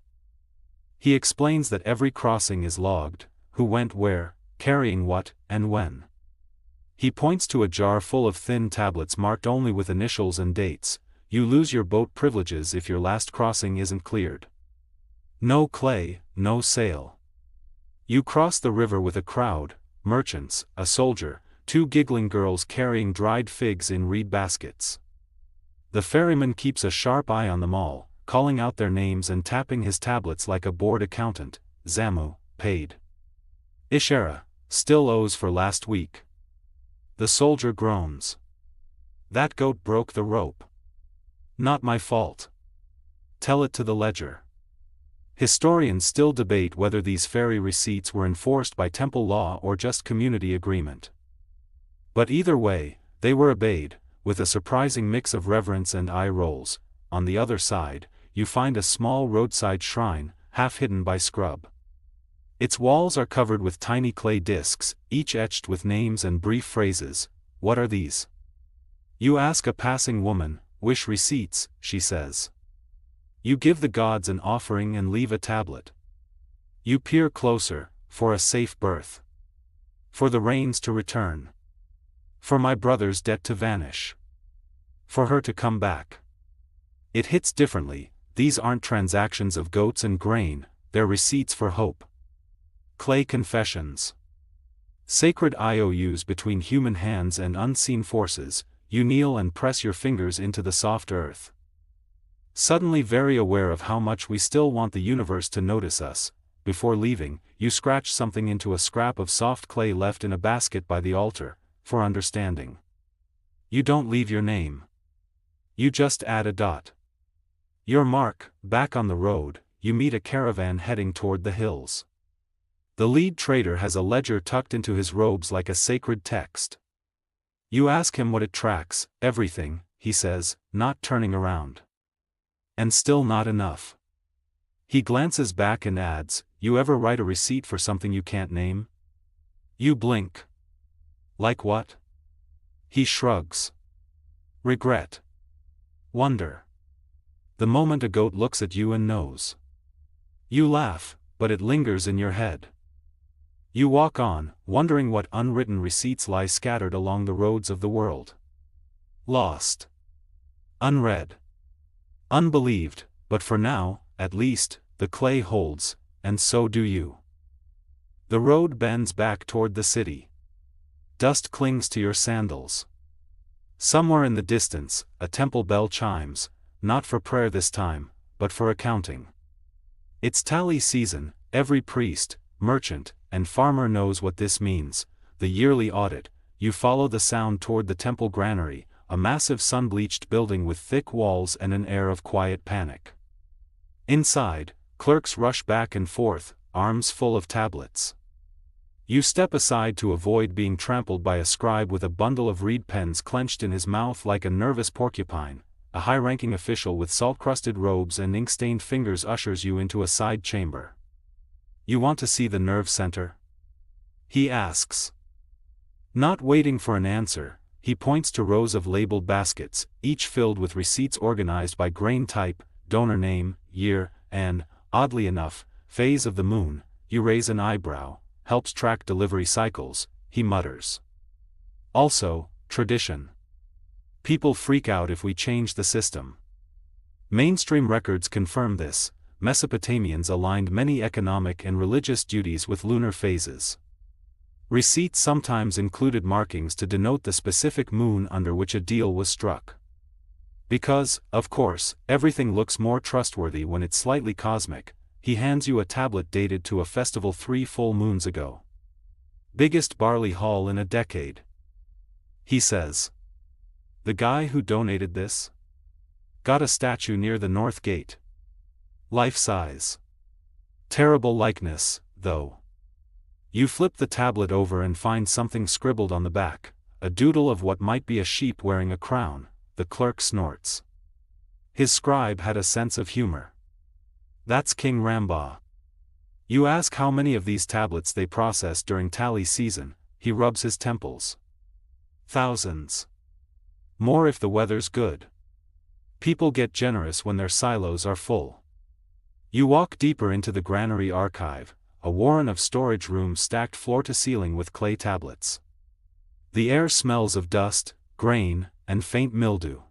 He explains that every crossing is logged, who went where, carrying what, and when. He points to a jar full of thin tablets marked only with initials and dates. You lose your boat privileges if your last crossing isn't cleared. No clay, no sail. You cross the river with a crowd, merchants, a soldier, 2 giggling girls carrying dried figs in reed baskets. The ferryman keeps a sharp eye on them all, calling out their names and tapping his tablets like a bored accountant. Zamu, paid. Ishera, still owes for last week. The soldier groans. That goat broke the rope. Not my fault. Tell it to the ledger. Historians still debate whether these ferry receipts were enforced by temple law or just community agreement. But either way, they were obeyed, with a surprising mix of reverence and eye rolls. On the other side, you find a small roadside shrine, half hidden by scrub. Its walls are covered with tiny clay discs, each etched with names and brief phrases. What are these? You ask a passing woman. Wish receipts, she says. You give the gods an offering and leave a tablet. You peer closer, for a safe birth. For the rains to return. For my brother's debt to vanish. For her to come back. It hits differently. These aren't transactions of goats and grain, they're receipts for hope. Clay confessions. Sacred IOUs between human hands and unseen forces. You kneel and press your fingers into the soft earth. Suddenly very aware of how much we still want the universe to notice us, before leaving, you scratch something into a scrap of soft clay left in a basket by the altar, for understanding. You don't leave your name. You just add a dot. Your mark. Back on the road, you meet a caravan heading toward the hills. The lead trader has a ledger tucked into his robes like a sacred text. You ask him what it tracks. Everything, he says, not turning around. And still not enough. He glances back and adds, you ever write a receipt for something you can't name? You blink. Like what? He shrugs. Regret. Wonder. The moment a goat looks at you and knows. You laugh, but it lingers in your head. You walk on, wondering what unwritten receipts lie scattered along the roads of the world. Lost. Unread. Unbelieved, but for now, at least, the clay holds, and so do you. The road bends back toward the city. Dust clings to your sandals. Somewhere in the distance, a temple bell chimes, not for prayer this time, but for accounting. It's tally season. Every priest, merchant, and farmer knows what this means, the yearly audit. You follow the sound toward the temple granary, a massive sun-bleached building with thick walls and an air of quiet panic. Inside, clerks rush back and forth, arms full of tablets. You step aside to avoid being trampled by a scribe with a bundle of reed pens clenched in his mouth like a nervous porcupine. A high-ranking official with salt-crusted robes and ink-stained fingers ushers you into a side chamber. You want to see the nerve center? He asks. Not waiting for an answer, he points to rows of labeled baskets, each filled with receipts organized by grain type, donor name, year, and, oddly enough, phase of the moon. You raise an eyebrow. Helps track delivery cycles, he mutters. Also, tradition. People freak out if we change the system. Mainstream records confirm this. Mesopotamians aligned many economic and religious duties with lunar phases. Receipts sometimes included markings to denote the specific moon under which a deal was struck. Because, of course, everything looks more trustworthy when it's slightly cosmic, he hands you a tablet dated to a festival 3 full moons ago. Biggest barley haul in a decade. He says. The guy who donated this? Got a statue near the north gate. Life-size. Terrible likeness, though. You flip the tablet over and find something scribbled on the back, a doodle of what might be a sheep wearing a crown. The clerk snorts. His scribe had a sense of humor. That's King Rambagh. You ask how many of these tablets they process during tally season. He rubs his temples. Thousands. More if the weather's good. People get generous when their silos are full. You walk deeper into the granary archive, a warren of storage rooms stacked floor to ceiling with clay tablets. The air smells of dust, grain, and faint mildew.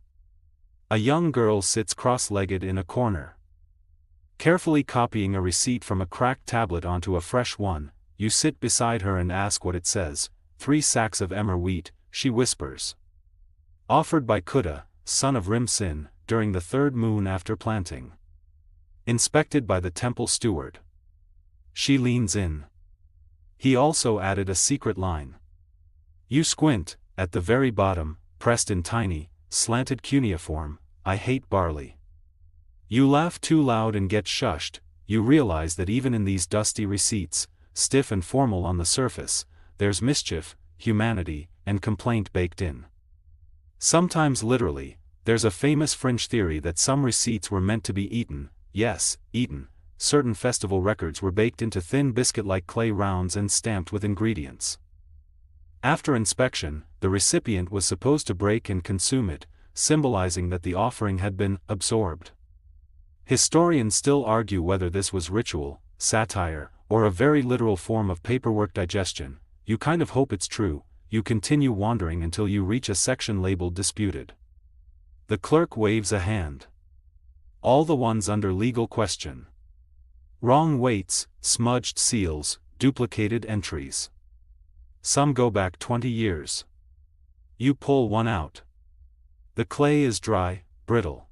A young girl sits cross-legged in a corner. Carefully copying a receipt from a cracked tablet onto a fresh one, you sit beside her and ask what it says. 3 sacks of emmer wheat, she whispers. Offered by Kuda, son of Rim-Sin, during the 3rd moon after planting. Inspected by the temple steward. She leans in. He also added a secret line. You squint, at the very bottom, pressed in tiny, slanted cuneiform, I hate barley. You laugh too loud and get shushed. You realize that even in these dusty receipts, stiff and formal on the surface, there's mischief, humanity, and complaint baked in. Sometimes literally, there's a famous French theory that some receipts were meant to be eaten. Yes, eaten. Certain festival records were baked into thin biscuit-like clay rounds and stamped with ingredients. After inspection, the recipient was supposed to break and consume it, symbolizing that the offering had been absorbed. Historians still argue whether this was ritual, satire, or a very literal form of paperwork digestion. You kind of hope it's true. You continue wandering until you reach a section labeled disputed. The clerk waves a hand. All the ones under legal question. Wrong weights, smudged seals, duplicated entries. Some go back 20 years. You pull one out. The clay is dry, brittle.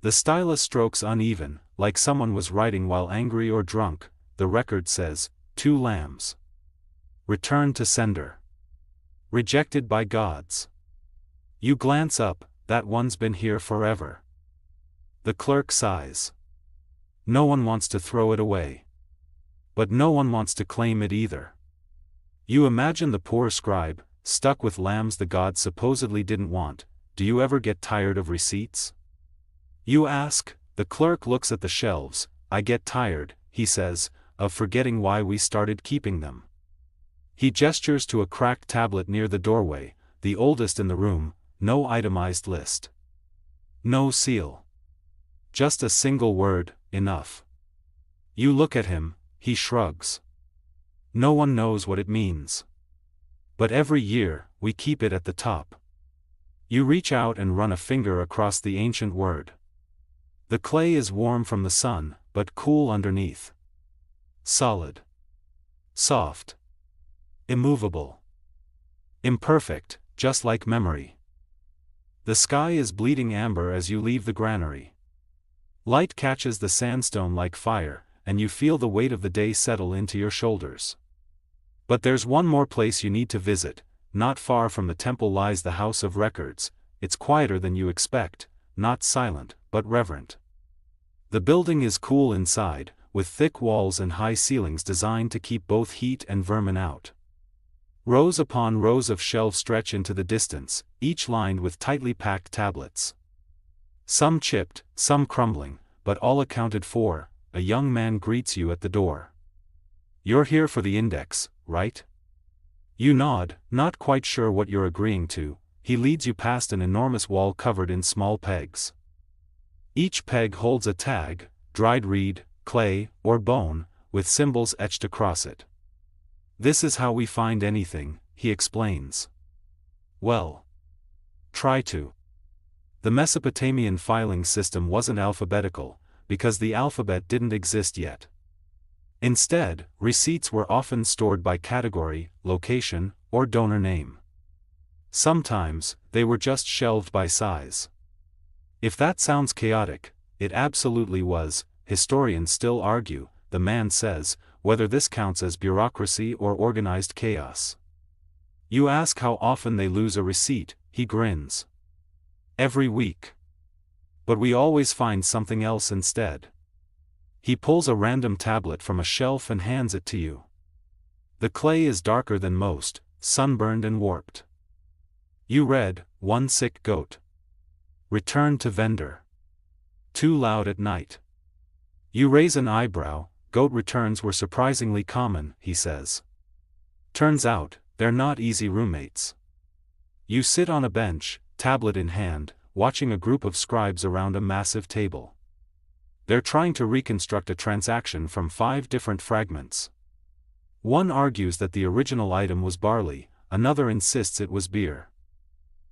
The stylus strokes uneven, like someone was writing while angry or drunk. The record says, 2 lambs. Returned to sender. Rejected by gods. You glance up, that one's been here forever. The clerk sighs. No one wants to throw it away. But no one wants to claim it either. You imagine the poor scribe, stuck with lambs the gods supposedly didn't want. Do you ever get tired of receipts? You ask. The clerk looks at the shelves. I get tired, he says, of forgetting why we started keeping them. He gestures to a cracked tablet near the doorway, the oldest in the room. No itemized list. No seal. Just a single word, enough. You look at him, he shrugs. No one knows what it means. But every year, we keep it at the top. You reach out and run a finger across the ancient word. The clay is warm from the sun, but cool underneath. Solid. Soft. Immovable. Imperfect, just like memory. The sky is bleeding amber as you leave the granary. Light catches the sandstone like fire, and you feel the weight of the day settle into your shoulders. But there's one more place you need to visit. Not far from the temple lies the House of Records. It's quieter than you expect, not silent, but reverent. The building is cool inside, with thick walls and high ceilings designed to keep both heat and vermin out. Rows upon rows of shelves stretch into the distance, each lined with tightly packed tablets. Some chipped, some crumbling, but all accounted for. A young man greets you at the door. You're here for the index, right? You nod, not quite sure what you're agreeing to. He leads you past an enormous wall covered in small pegs. Each peg holds a tag, dried reed, clay, or bone, with symbols etched across it. This is how we find anything, he explains. Well, try to. The Mesopotamian filing system wasn't alphabetical, because the alphabet didn't exist yet. Instead, receipts were often stored by category, location, or donor name. Sometimes, they were just shelved by size. If that sounds chaotic, it absolutely was. Historians still argue, the man says, whether this counts as bureaucracy or organized chaos. You ask how often they lose a receipt, he grins. Every week. But we always find something else instead. He pulls a random tablet from a shelf and hands it to you. The clay is darker than most, sunburned and warped. You read, one sick goat. Returned to vendor. Too loud at night. You raise an eyebrow. Goat returns were surprisingly common, he says. Turns out, they're not easy roommates. You sit on a bench, tablet in hand, watching a group of scribes around a massive table. They're trying to reconstruct a transaction from 5 different fragments. One argues that the original item was barley, another insists it was beer.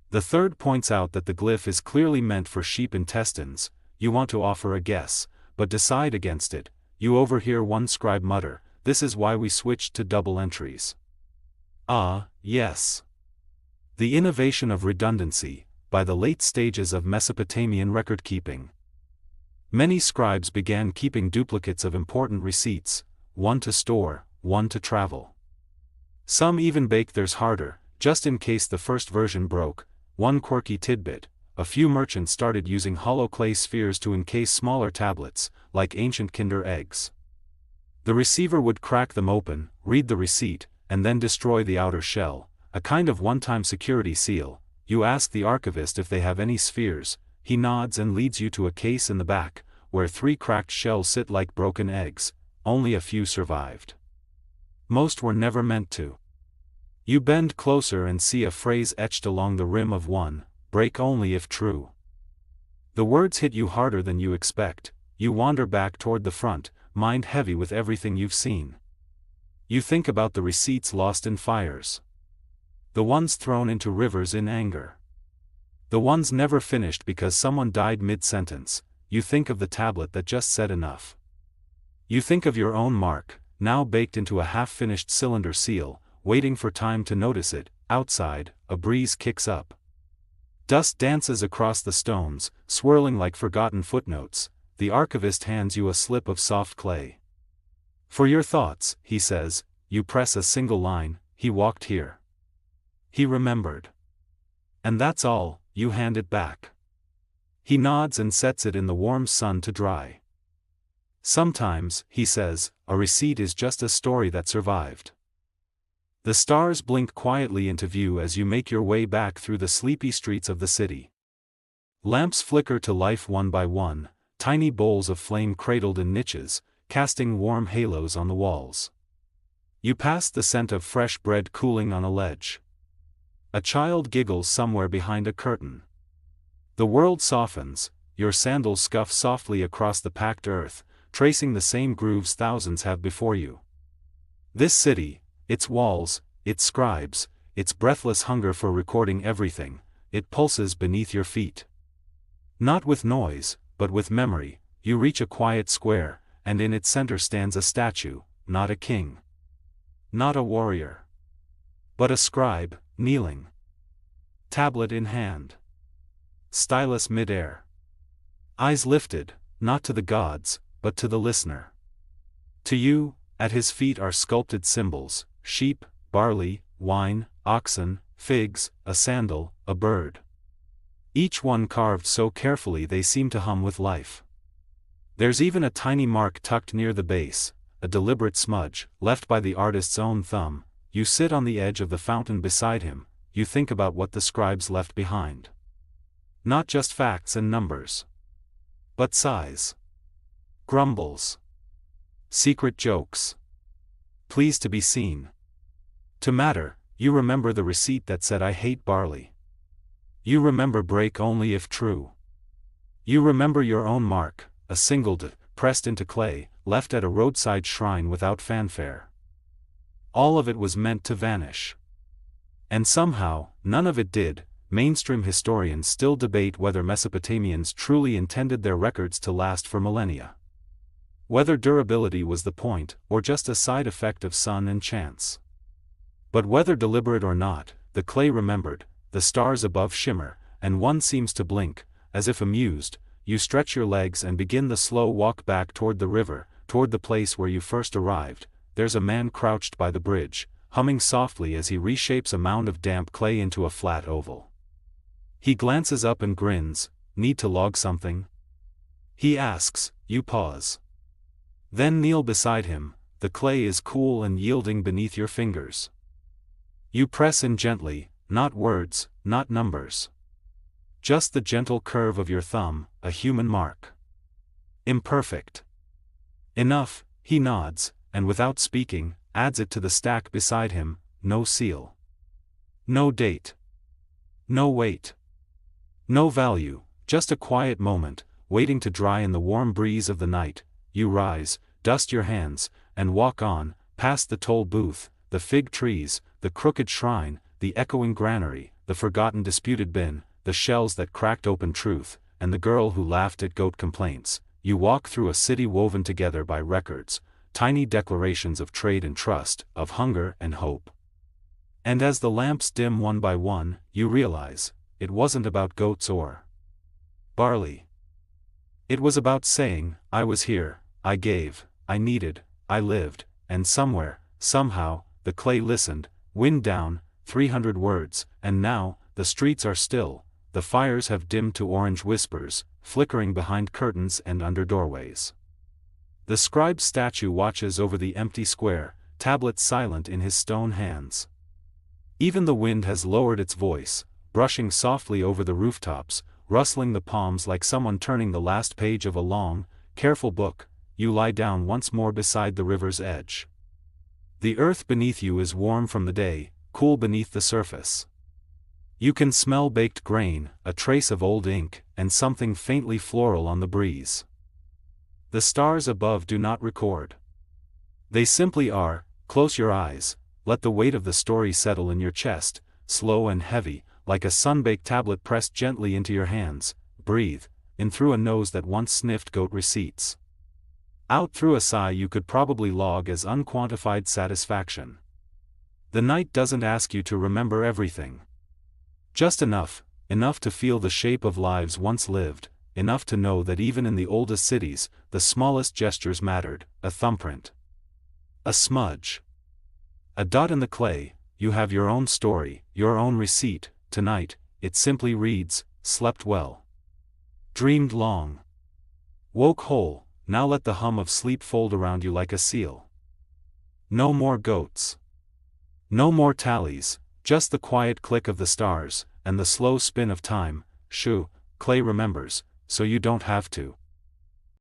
The third points out that the glyph is clearly meant for sheep intestines. You want to offer a guess, but decide against it. You overhear one scribe mutter, "This is why we switched to double entries." Ah, yes. The innovation of redundancy, by the late stages of Mesopotamian record-keeping. Many scribes began keeping duplicates of important receipts, one to store, one to travel. Some even baked theirs harder, just in case the first version broke. One quirky tidbit: a few merchants started using hollow clay spheres to encase smaller tablets, like ancient Kinder eggs. The receiver would crack them open, read the receipt, and then destroy the outer shell, a kind of one-time security seal. You ask the archivist if they have any spheres. He nods and leads you to a case in the back, where 3 cracked shells sit like broken eggs. Only a few survived. Most were never meant to. You bend closer and see a phrase etched along the rim of one: break only if true. The words hit you harder than you expect. You wander back toward the front, mind heavy with everything you've seen. You think about the receipts lost in fires. The ones thrown into rivers in anger. The ones never finished because someone died mid-sentence. You think of the tablet that just said enough. You think of your own mark, now baked into a half-finished cylinder seal, waiting for time to notice it. Outside, a breeze kicks up. Dust dances across the stones, swirling like forgotten footnotes. The archivist hands you a slip of soft clay. For your thoughts, he says. You press a single line, he walked here. He remembered. And that's all. You hand it back. He nods and sets it in the warm sun to dry. Sometimes, he says, a receipt is just a story that survived. The stars blink quietly into view as you make your way back through the sleepy streets of the city. Lamps flicker to life one by one, tiny bowls of flame cradled in niches, casting warm halos on the walls. You pass the scent of fresh bread cooling on a ledge. A child giggles somewhere behind a curtain. The world softens, your sandals scuff softly across the packed earth, tracing the same grooves thousands have before you. This city, its walls, its scribes, its breathless hunger for recording everything, it pulses beneath your feet. Not with noise, but with memory. You reach a quiet square, and in its center stands a statue, not a king. Not a warrior. But a scribe, kneeling. Tablet in hand. Stylus mid-air. Eyes lifted, not to the gods, but to the listener. To you, at his feet are sculpted symbols: sheep, barley, wine, oxen, figs, a sandal, a bird. Each one carved so carefully they seem to hum with life. There's even a tiny mark tucked near the base, a deliberate smudge, left by the artist's own thumb. You sit on the edge of the fountain beside him, you think about what the scribes left behind. Not just facts and numbers. But sighs. Grumbles. Secret jokes. Pleas to be seen. To matter. You remember the receipt that said "I hate barley." You remember "break only if true." You remember your own mark, a single "D" pressed into clay, left at a roadside shrine without fanfare. All of it was meant to vanish. And somehow, none of it did. Mainstream historians still debate whether Mesopotamians truly intended their records to last for millennia. Whether durability was the point, or just a side effect of sun and chance. But whether deliberate or not, the clay remembered. The stars above shimmer, and one seems to blink, as if amused. You stretch your legs and begin the slow walk back toward the river, toward the place where you first arrived. There's a man crouched by the bridge, humming softly as he reshapes a mound of damp clay into a flat oval. He glances up and grins. Need to log something? He asks. You pause. Then kneel beside him. The clay is cool and yielding beneath your fingers. You press in gently, not words, not numbers. Just the gentle curve of your thumb, a human mark. Imperfect. Enough, he nods, and without speaking, adds it to the stack beside him. No seal. No date. No weight. No value, just a quiet moment, waiting to dry in the warm breeze of the night. You rise, dust your hands, and walk on, past the toll booth, the fig trees, the crooked shrine, the echoing granary, the forgotten disputed bin, the shells that cracked open truth, and the girl who laughed at goat complaints. You walk through a city woven together by records, tiny declarations of trade and trust, of hunger and hope. And as the lamps dim one by one, you realize, it wasn't about goats or barley. It was about saying, I was here, I gave, I needed, I lived, and somewhere, somehow, the clay listened. Wind down, 300 words, and now, the streets are still, the fires have dimmed to orange whispers, flickering behind curtains and under doorways. The scribe's statue watches over the empty square, tablet silent in his stone hands. Even the wind has lowered its voice, brushing softly over the rooftops, rustling the palms like someone turning the last page of a long, careful book. You lie down once more beside the river's edge. The earth beneath you is warm from the day, cool beneath the surface. You can smell baked grain, a trace of old ink, and something faintly floral on the breeze. The stars above do not record. They simply are. Close your eyes, let the weight of the story settle in your chest, slow and heavy, like a sun-baked tablet pressed gently into your hands. Breathe, in through a nose that once sniffed goat receipts. Out through a sigh you could probably log as unquantified satisfaction. The night doesn't ask you to remember everything. Just enough to feel the shape of lives once lived, enough to know that even in the oldest cities, the smallest gestures mattered. A thumbprint, a smudge, a dot in the clay. You have your own story, your own receipt. Tonight, it simply reads, slept well, dreamed long, woke whole. Now let the hum of sleep fold around you like a seal. No more goats. No more tallies, just the quiet click of the stars, and the slow spin of time. Shoo, clay remembers, so you don't have to.